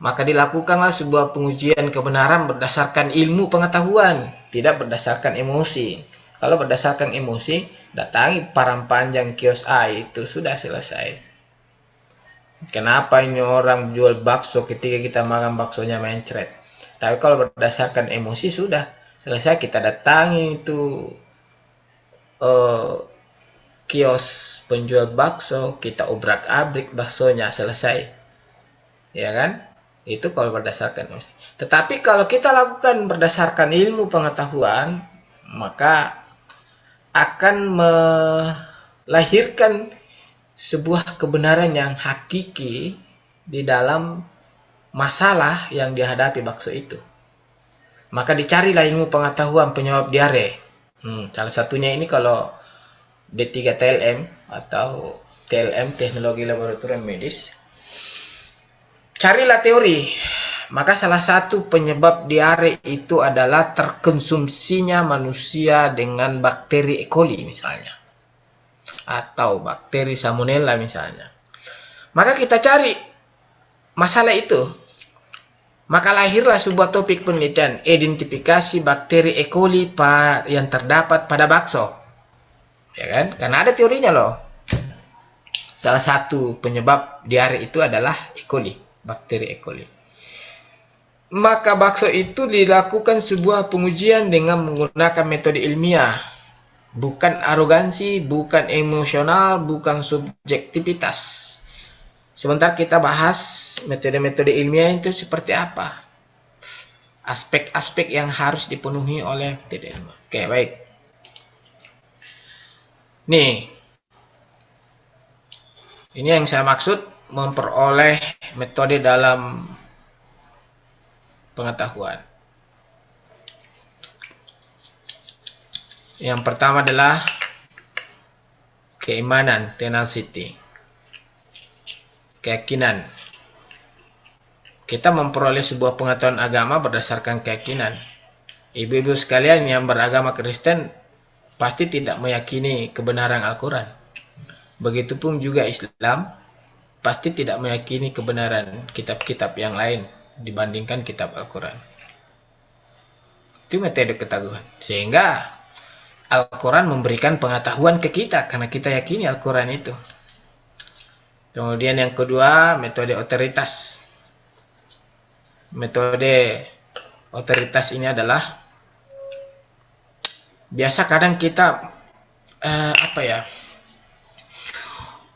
Maka dilakukanlah sebuah pengujian kebenaran berdasarkan ilmu pengetahuan, tidak berdasarkan emosi. Kalau berdasarkan emosi, datangi parang panjang kios A itu sudah selesai. Kenapa ini orang jual bakso ketika kita makan baksonya mencret? Tapi kalau berdasarkan emosi sudah selesai, kita datangi itu kios penjual bakso, kita obrak-abrik baksonya, selesai. Ya kan? Itu kalau berdasarkan emosi. Tetapi kalau kita lakukan berdasarkan ilmu pengetahuan, maka akan melahirkan sebuah kebenaran yang hakiki di dalam masalah yang dihadapi bakso itu. Maka dicarilah ilmu pengetahuan penyebab diare. Salah satunya ini kalau D3 TLM atau TLM, Teknologi Laboratorium Medis. Carilah teori. Maka salah satu penyebab diare itu adalah terkonsumsinya manusia dengan bakteri E. coli misalnya. Atau bakteri Salmonella misalnya. Maka kita cari masalah itu. Maka lahirlah sebuah topik penelitian, identifikasi bakteri E. coli yang terdapat pada bakso. Ya kan? Karena ada teorinya loh. Salah satu penyebab diare itu adalah E. coli, bakteri E. coli. Maka bakso itu dilakukan sebuah pengujian dengan menggunakan metode ilmiah. Bukan arogansi, bukan emosional, bukan subjektivitas. Sebentar kita bahas metode-metode ilmiah itu seperti apa. Aspek-aspek yang harus dipenuhi oleh metode ilmiah. Oke, baik. Nih. Ini yang saya maksud memperoleh metode dalam pengetahuan. Yang pertama adalah keimanan, tenacity. Keyakinan. Kita memperoleh sebuah pengetahuan agama berdasarkan keyakinan. Ibu-ibu sekalian yang beragama Kristen pasti tidak meyakini kebenaran Al-Quran. Begitupun juga Islam pasti tidak meyakini kebenaran kitab-kitab yang lain dibandingkan kitab Al-Quran. Itu metode ketaguhan. Sehingga Al-Quran memberikan pengetahuan ke kita karena kita yakini Al-Quran itu. Kemudian yang kedua, metode otoritas. Metode otoritas ini adalah biasa kadang kita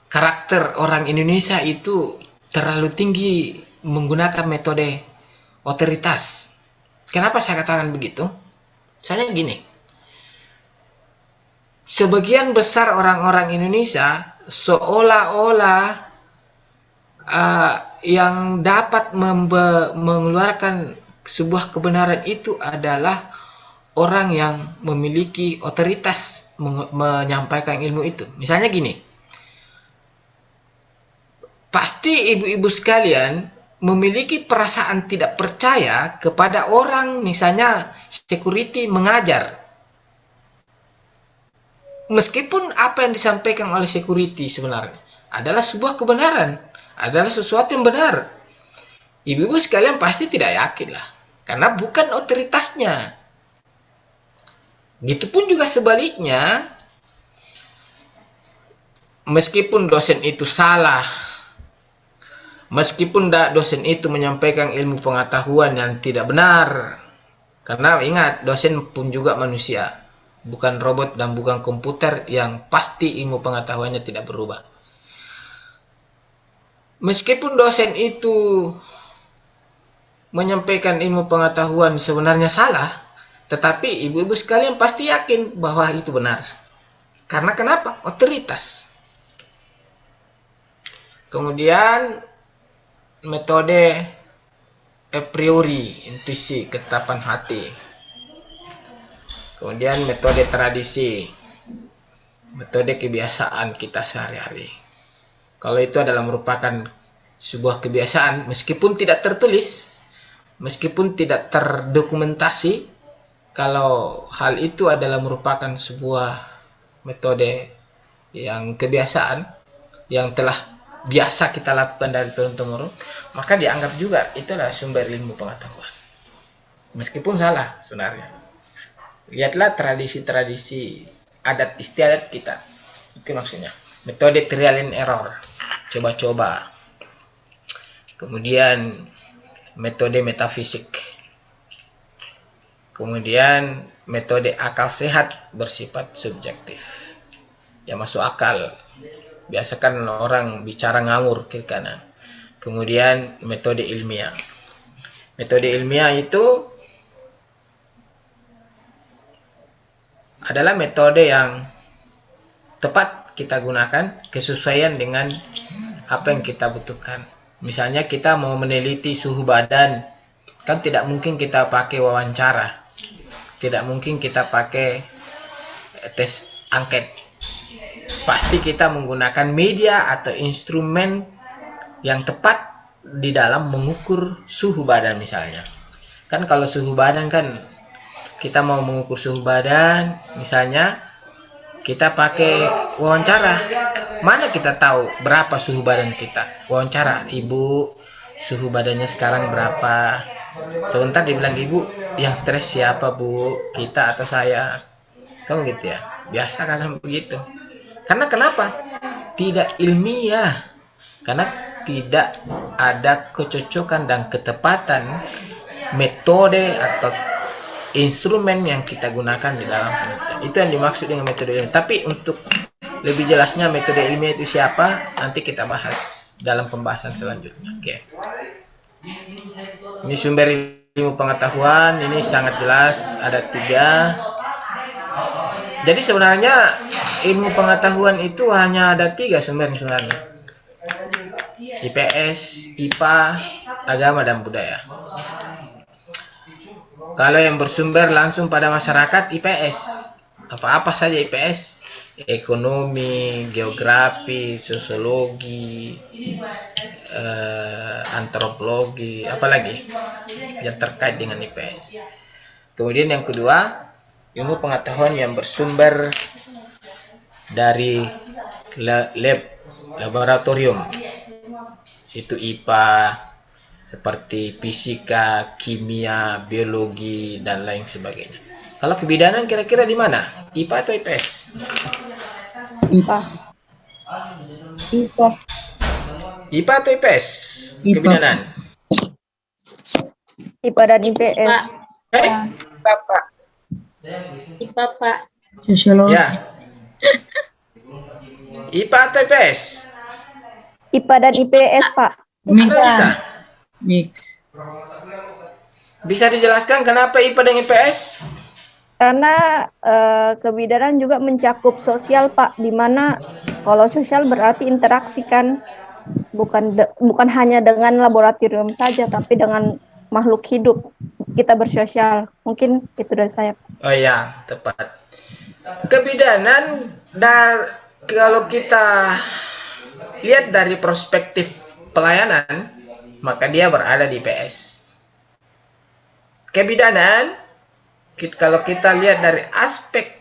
karakter orang Indonesia itu terlalu tinggi menggunakan metode otoritas. Kenapa saya katakan begitu? Misalnya gini, sebagian besar orang-orang Indonesia seolah-olah yang dapat mengeluarkan sebuah kebenaran itu adalah orang yang memiliki otoritas menyampaikan ilmu itu. Misalnya gini, pasti ibu-ibu sekalian memiliki perasaan tidak percaya kepada orang, misalnya security mengajar. Meskipun apa yang disampaikan oleh security sebenarnya adalah sebuah kebenaran, adalah sesuatu yang benar. Ibu-ibu sekalian pasti tidak yakin lah, karena bukan otoritasnya. Begitupun juga sebaliknya, meskipun dosen itu salah, meskipun dosen itu menyampaikan ilmu pengetahuan yang tidak benar, karena ingat, dosen pun juga manusia, bukan robot dan bukan komputer yang pasti ilmu pengetahuannya tidak berubah. Meskipun dosen itu menyampaikan ilmu pengetahuan sebenarnya salah, tetapi ibu-ibu sekalian pasti yakin bahwa itu benar. Karena kenapa? Otoritas. Kemudian metode a priori, intuisi, ketetapan hati. Kemudian metode tradisi, metode kebiasaan kita sehari-hari. Kalau itu adalah merupakan sebuah kebiasaan, meskipun tidak tertulis, meskipun tidak terdokumentasi, kalau hal itu adalah merupakan sebuah metode yang kebiasaan, yang telah biasa kita lakukan dari turun-temurun, maka dianggap juga itulah sumber ilmu pengetahuan. Meskipun salah sebenarnya. Lihatlah tradisi-tradisi adat istiadat kita. Itu maksudnya. Metode trial and error. Coba-coba. Kemudian metode metafisik. Kemudian metode akal sehat bersifat subjektif. Ya masuk akal. Biasa kan orang bicara ngawur kiri kanan. Kemudian metode ilmiah. Metode ilmiah itu adalah metode yang tepat kita gunakan kesesuaian dengan apa yang kita butuhkan. Misalnya kita mau meneliti suhu badan, kan tidak mungkin kita pakai wawancara. Tidak mungkin kita pakai tes angket. Pasti kita menggunakan media atau instrumen yang tepat di dalam mengukur suhu badan misalnya. Kan kalau suhu badan kan kita mau mengukur suhu badan, misalnya kita pakai wawancara. Mana kita tahu berapa suhu badan kita? Wawancara, ibu suhu badannya sekarang berapa? Sebentar dibilang ibu, yang stres siapa bu? Kita atau saya? Kamu gitu ya? Biasa kan begitu. Karena kenapa? Tidak ilmiah. Karena tidak ada kecocokan dan ketepatan metode atau instrumen yang kita gunakan di dalam penelitian. Itu yang dimaksud dengan metode ilmiah. Tapi untuk lebih jelasnya metode ilmiah itu siapa, nanti kita bahas dalam pembahasan selanjutnya. Oke. Ini sumber ilmu pengetahuan, ini sangat jelas, ada 3. Jadi sebenarnya ilmu pengetahuan itu hanya ada 3 sumbernya sebenarnya. IPS, IPA, agama dan budaya. Kalau yang bersumber langsung pada masyarakat, IPS. Apa-apa saja IPS. Ekonomi, geografi, sosiologi, antropologi, apalagi yang terkait dengan IPS. Kemudian yang kedua, ilmu pengetahuan yang bersumber dari laboratorium. Itu IPA, seperti fisika, kimia, biologi, dan lain sebagainya. Kalau kebidanan kira-kira di mana? IPA atau IPS? IPA. IPA. IPA atau IPS? IPA. Kebidanan. IPA dan IPS. Bapak. IPA, Pak. Sosiologi. Ya. IPA atau IPS? IPA dan IPS, Pak. Anda bisa? Mix. Bisa dijelaskan kenapa IPA dan IPS? Karena kebidanan juga mencakup sosial, Pak. Di mana kalau sosial berarti interaksi kan, bukan hanya dengan laboratorium saja, tapi dengan makhluk hidup. Kita bersosial. Mungkin itu dari saya. Oh ya, tepat. Kebidanan, kalau kita lihat dari perspektif pelayanan, maka dia berada di IPS. Kebidanan, kalau kita lihat dari aspek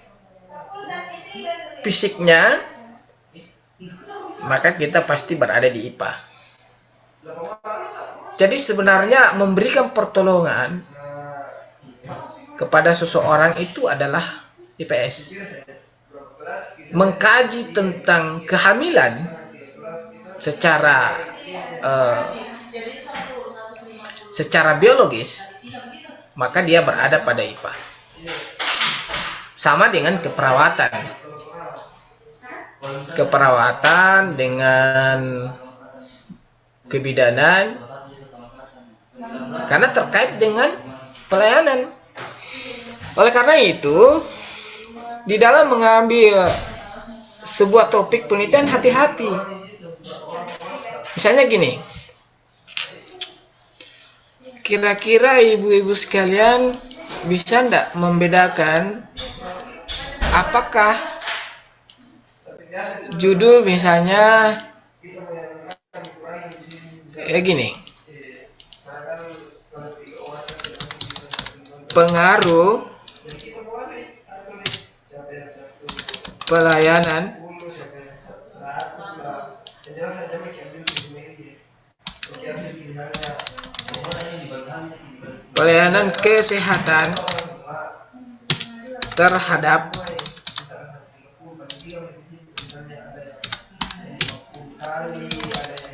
fisiknya, maka kita pasti berada di IPA. Jadi sebenarnya memberikan pertolongan kepada seseorang itu adalah IPS. Mengkaji tentang kehamilan secara biologis, maka dia berada pada IPA. Sama dengan keperawatan. Keperawatan dengan kebidanan, karena terkait dengan pelayanan. Oleh karena itu, di dalam mengambil sebuah topik penelitian, hati-hati. Misalnya gini, kira-kira ibu-ibu sekalian bisa ndak membedakan apakah judul misalnya gini, pengaruh pelayanan kesehatan terhadap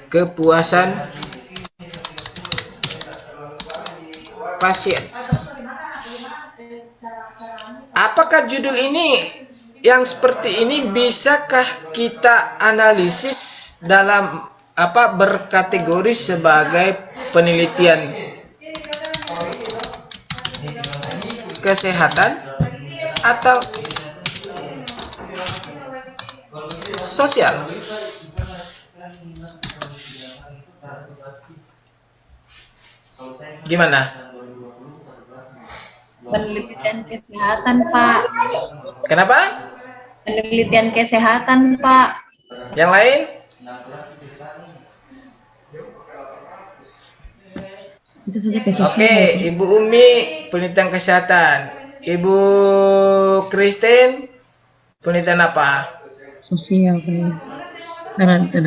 kepuasan pasien. Apakah judul ini yang seperti ini bisakah kita analisis dalam berkategori sebagai penelitian kesehatan atau sosial? Gimana? Penelitian kesehatan, Pak. Kenapa? Penelitian kesehatan, Pak. Yang lain? Oke, Ibu Umi penelitian kesehatan. Ibu Christine penelitian apa? Sosial.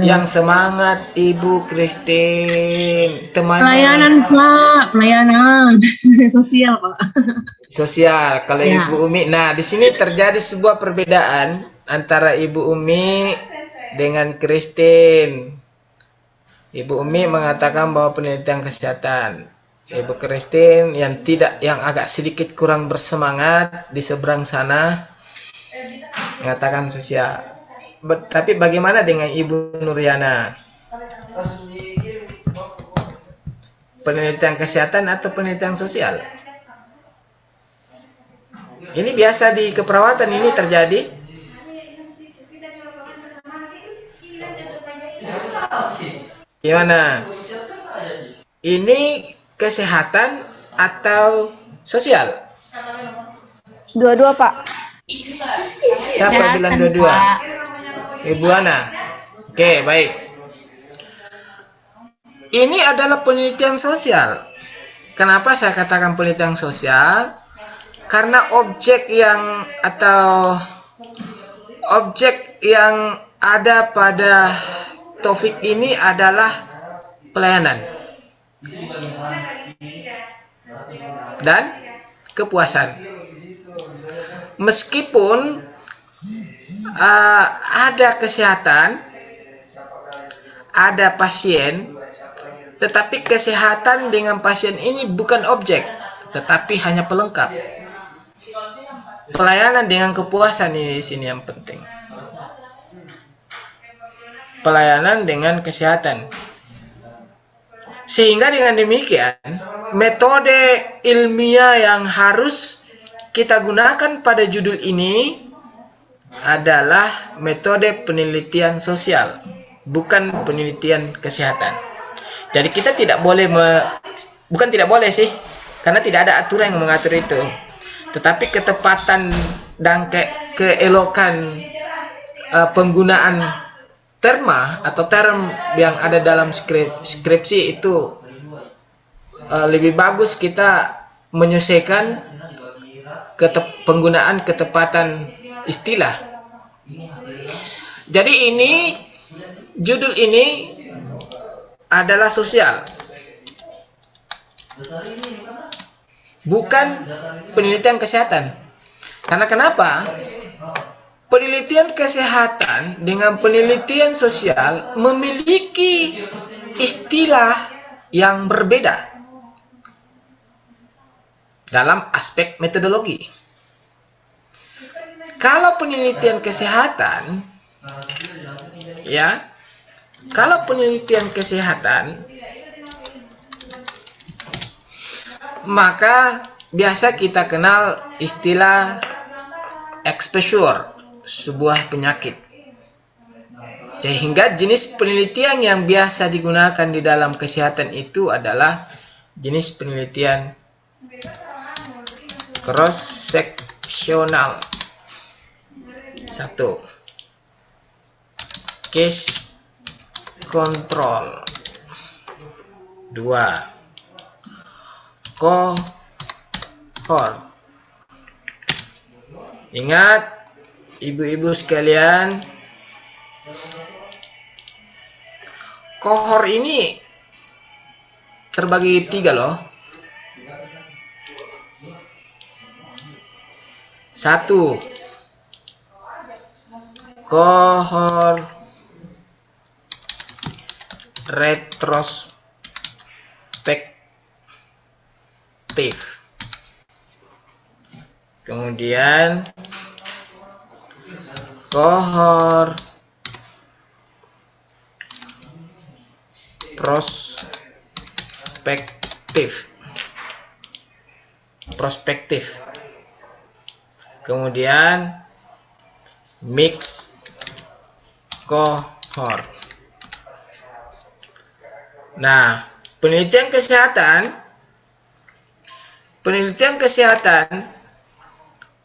Yang semangat Ibu Christine, temannya. Pelayanan, Pak. Pelayanan. Sosial, Pak. Sosial. Kalau Ya. Ibu Umi, nah di sini terjadi sebuah perbedaan antara Ibu Umi dengan Christine. Ibu Umi mengatakan bahwa penelitian kesehatan. Ibu Christine yang agak sedikit kurang bersemangat di seberang sana mengatakan sosial. Tapi bagaimana dengan Ibu Nuriana? Penelitian kesehatan atau penelitian sosial? Ini biasa di keperawatan ini terjadi. Gimana? Ini kesehatan atau sosial? Dua-dua, Pak. Siapa bilang dua-dua? Pak. Ibu Ana. Oke, baik. Ini adalah penelitian sosial. Kenapa saya katakan penelitian sosial? Karena objek yang ada pada topik ini adalah pelayanan dan kepuasan. Meskipun ada kesehatan, ada pasien, tetapi kesehatan dengan pasien ini bukan objek, tetapi hanya pelengkap. Pelayanan dengan kepuasan ini di sini yang penting. Pelayanan dengan kesehatan. Sehingga dengan demikian, metode ilmiah yang harus kita gunakan pada judul ini adalah metode penelitian sosial, bukan penelitian kesehatan. Jadi kita tidak boleh bukan tidak boleh sih, karena tidak ada aturan yang mengatur itu. Tetapi ketepatan dan keelokan penggunaan terma atau term yang ada dalam skripsi itu lebih bagus kita menyesuaikan penggunaan ketepatan istilah. Jadi ini judul ini adalah sosial, bukan penelitian kesehatan. Karena kenapa? Penelitian kesehatan dengan penelitian sosial memiliki istilah yang berbeda dalam aspek metodologi. Kalau penelitian kesehatan, maka biasa kita kenal istilah exposure, sebuah penyakit. Sehingga jenis penelitian yang biasa digunakan di dalam kesehatan itu adalah jenis penelitian cross-sectional. 1. Case control. 2. Cohort. Ingat, ibu-ibu sekalian, cohort ini terbagi 3 loh. 1. Cohort retrospektif. Kemudian cohort prospektif. Kemudian mix cohort. Nah, penelitian kesehatan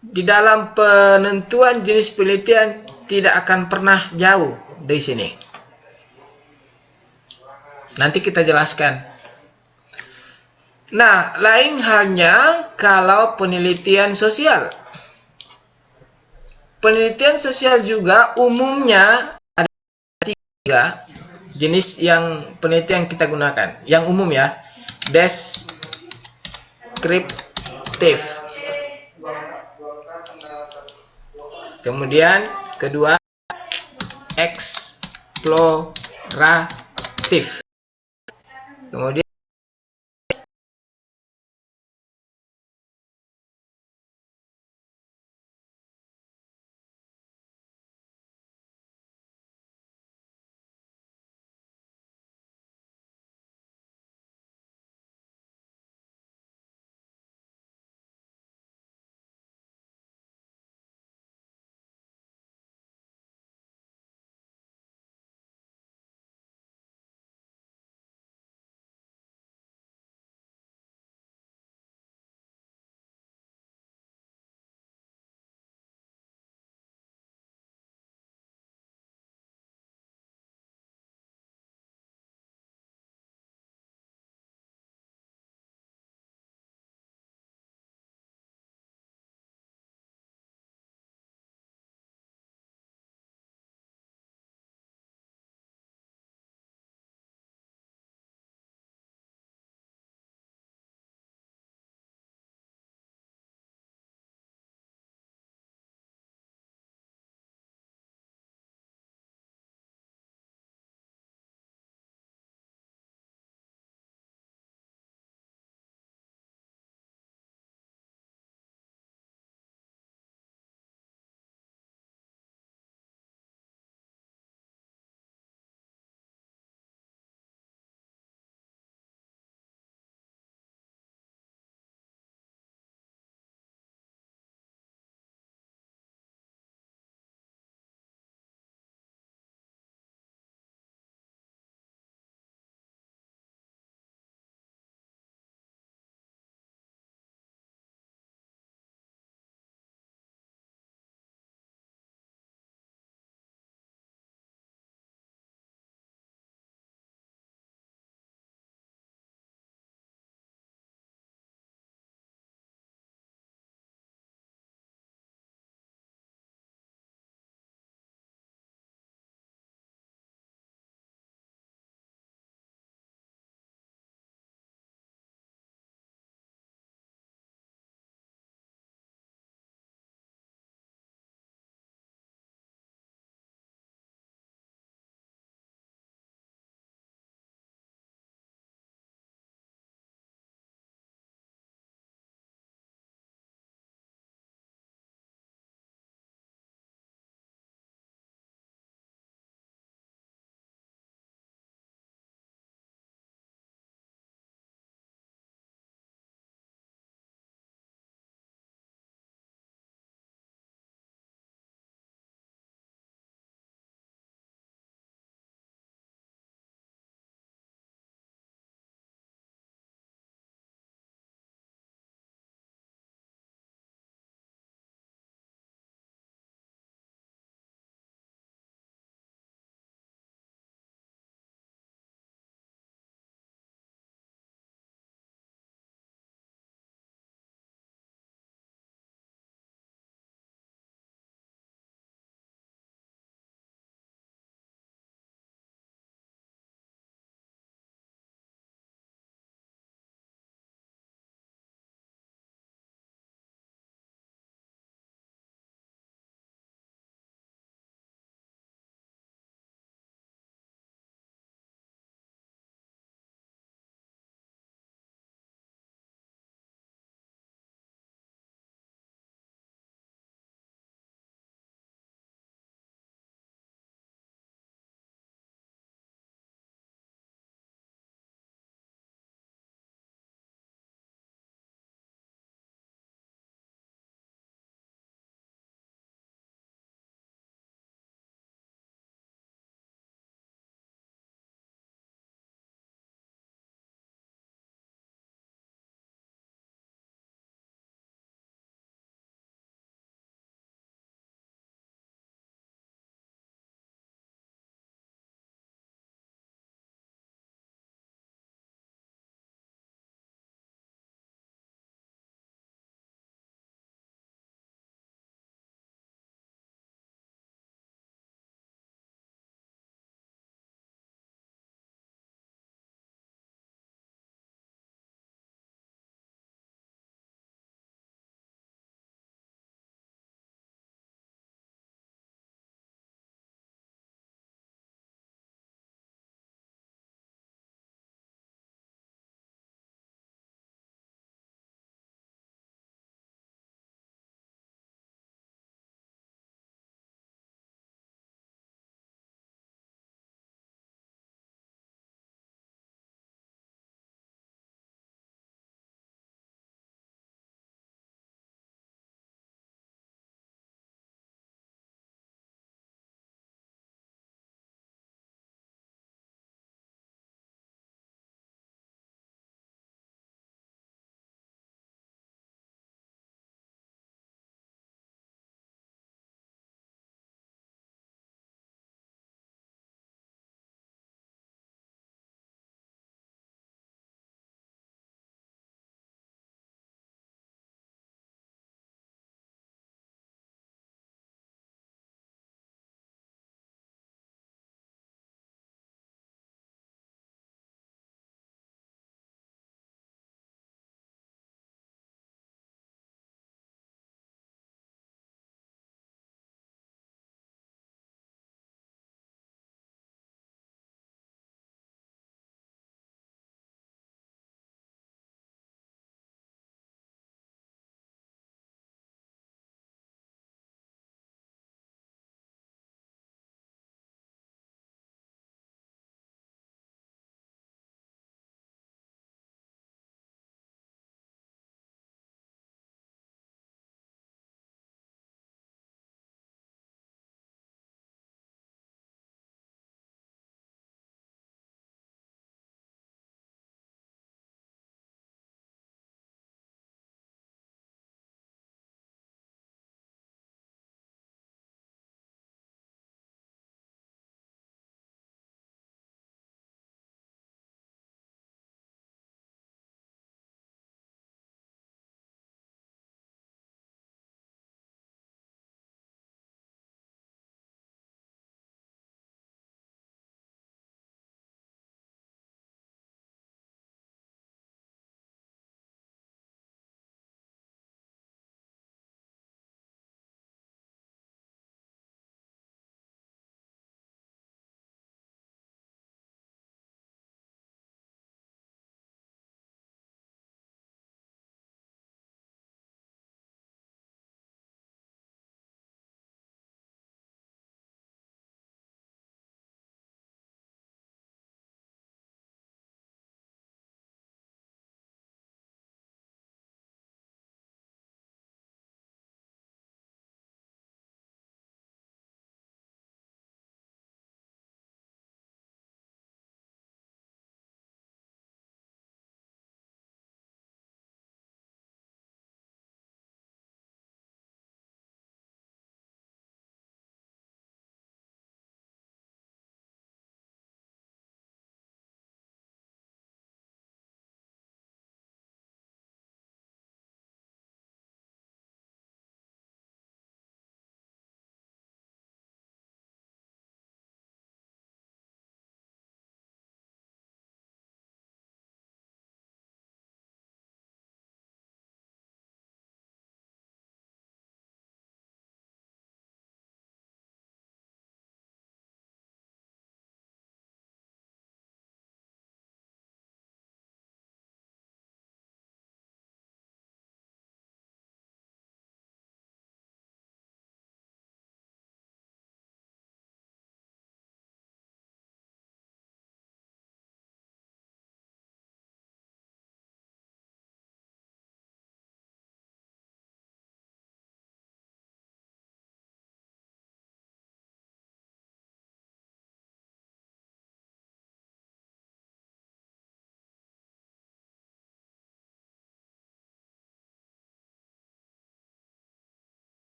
di dalam penentuan jenis penelitian tidak akan pernah jauh dari sini. Nanti kita jelaskan. Nah, lain halnya kalau penelitian sosial. Penelitian sosial juga umumnya ada 3 jenis yang penelitian kita gunakan. Yang umum ya, deskriptif. Kemudian kedua, eksploratif. Kemudian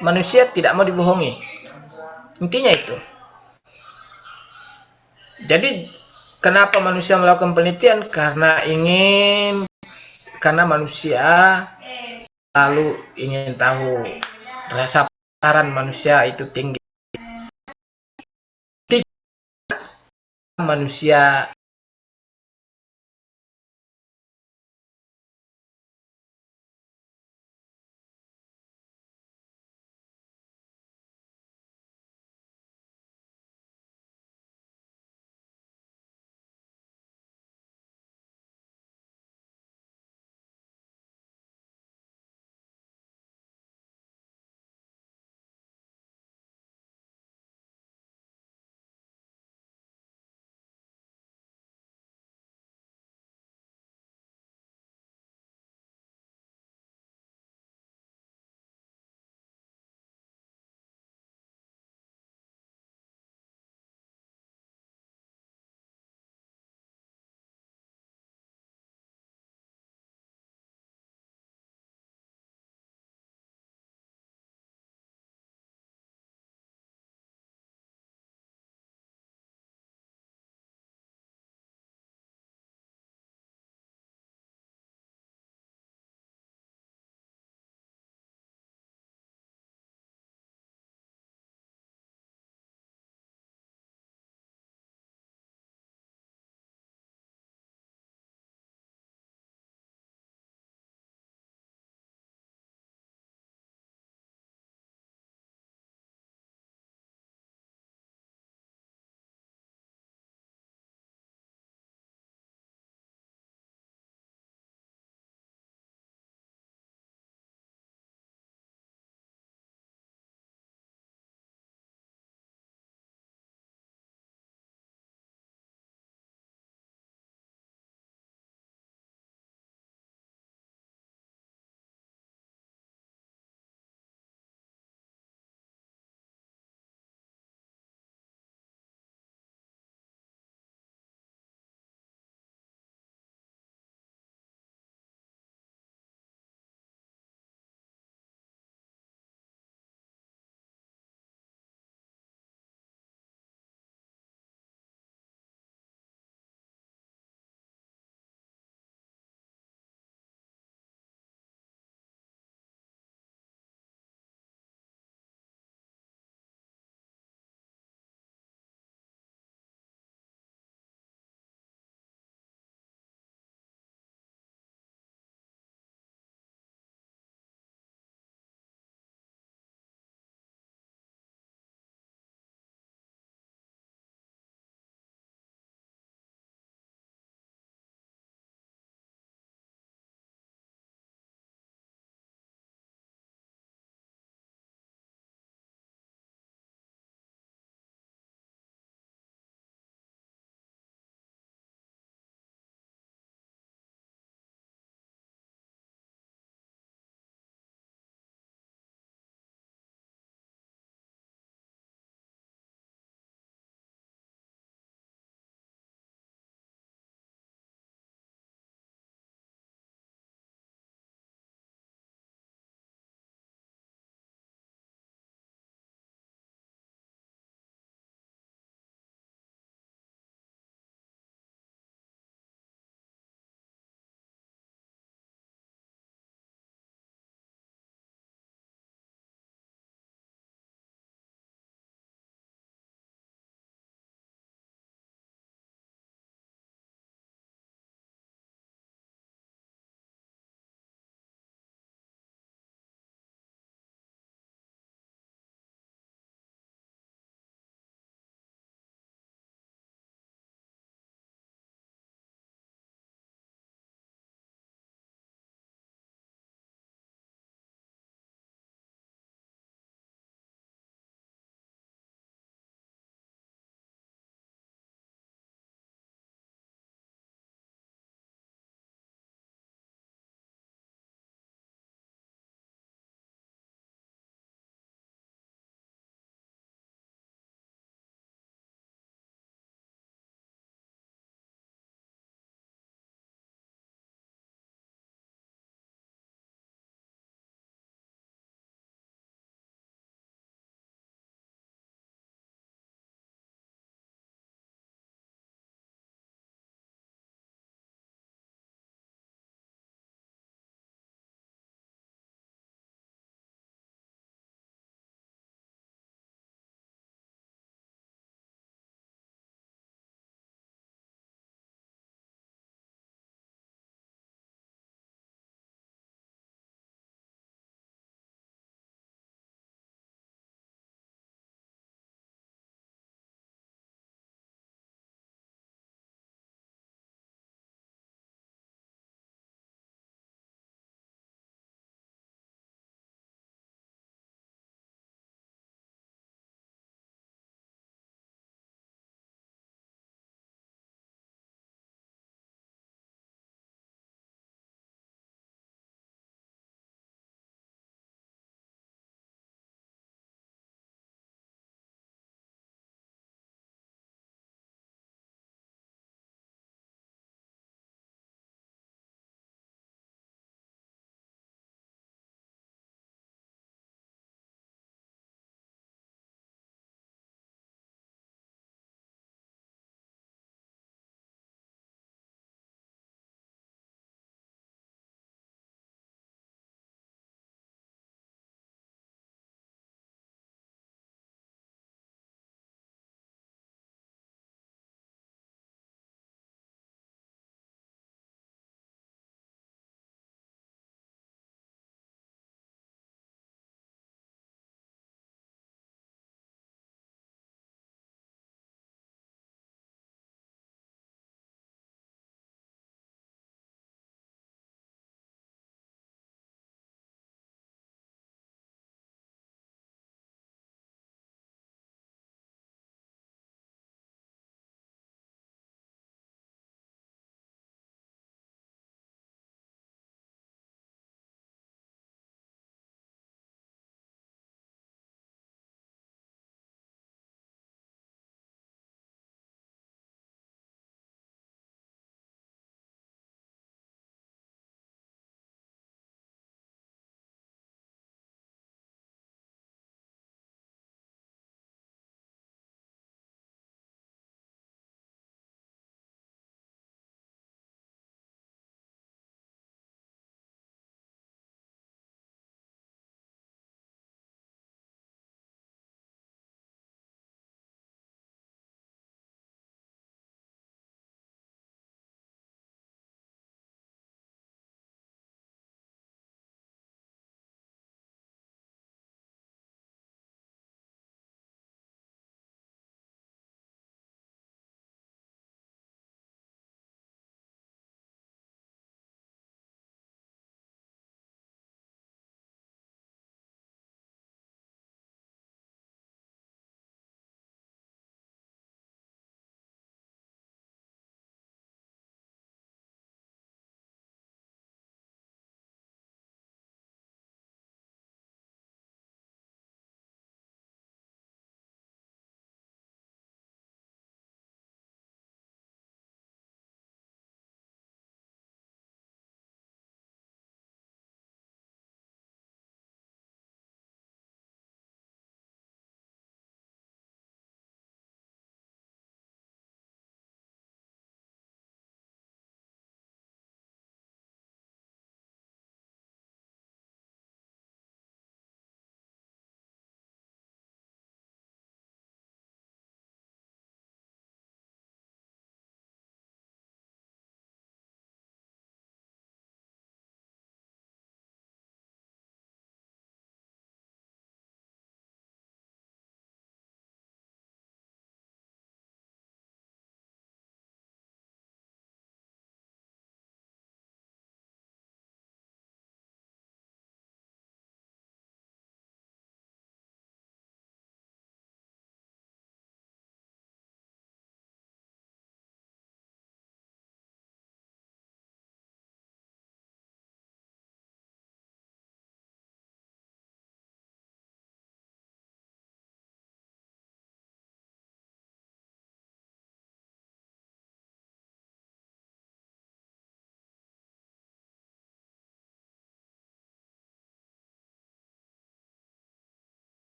manusia tidak mau dibohongi. Intinya itu. Jadi kenapa manusia melakukan penelitian? Karena manusia lalu ingin tahu, rasa penasaran manusia itu tinggi. Manusia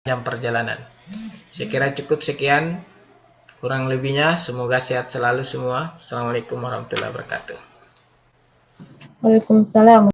sepanjang perjalanan. Saya kira cukup sekian. Kurang lebihnya semoga sehat selalu semua. Assalamualaikum warahmatullahi wabarakatuh. Waalaikumsalam.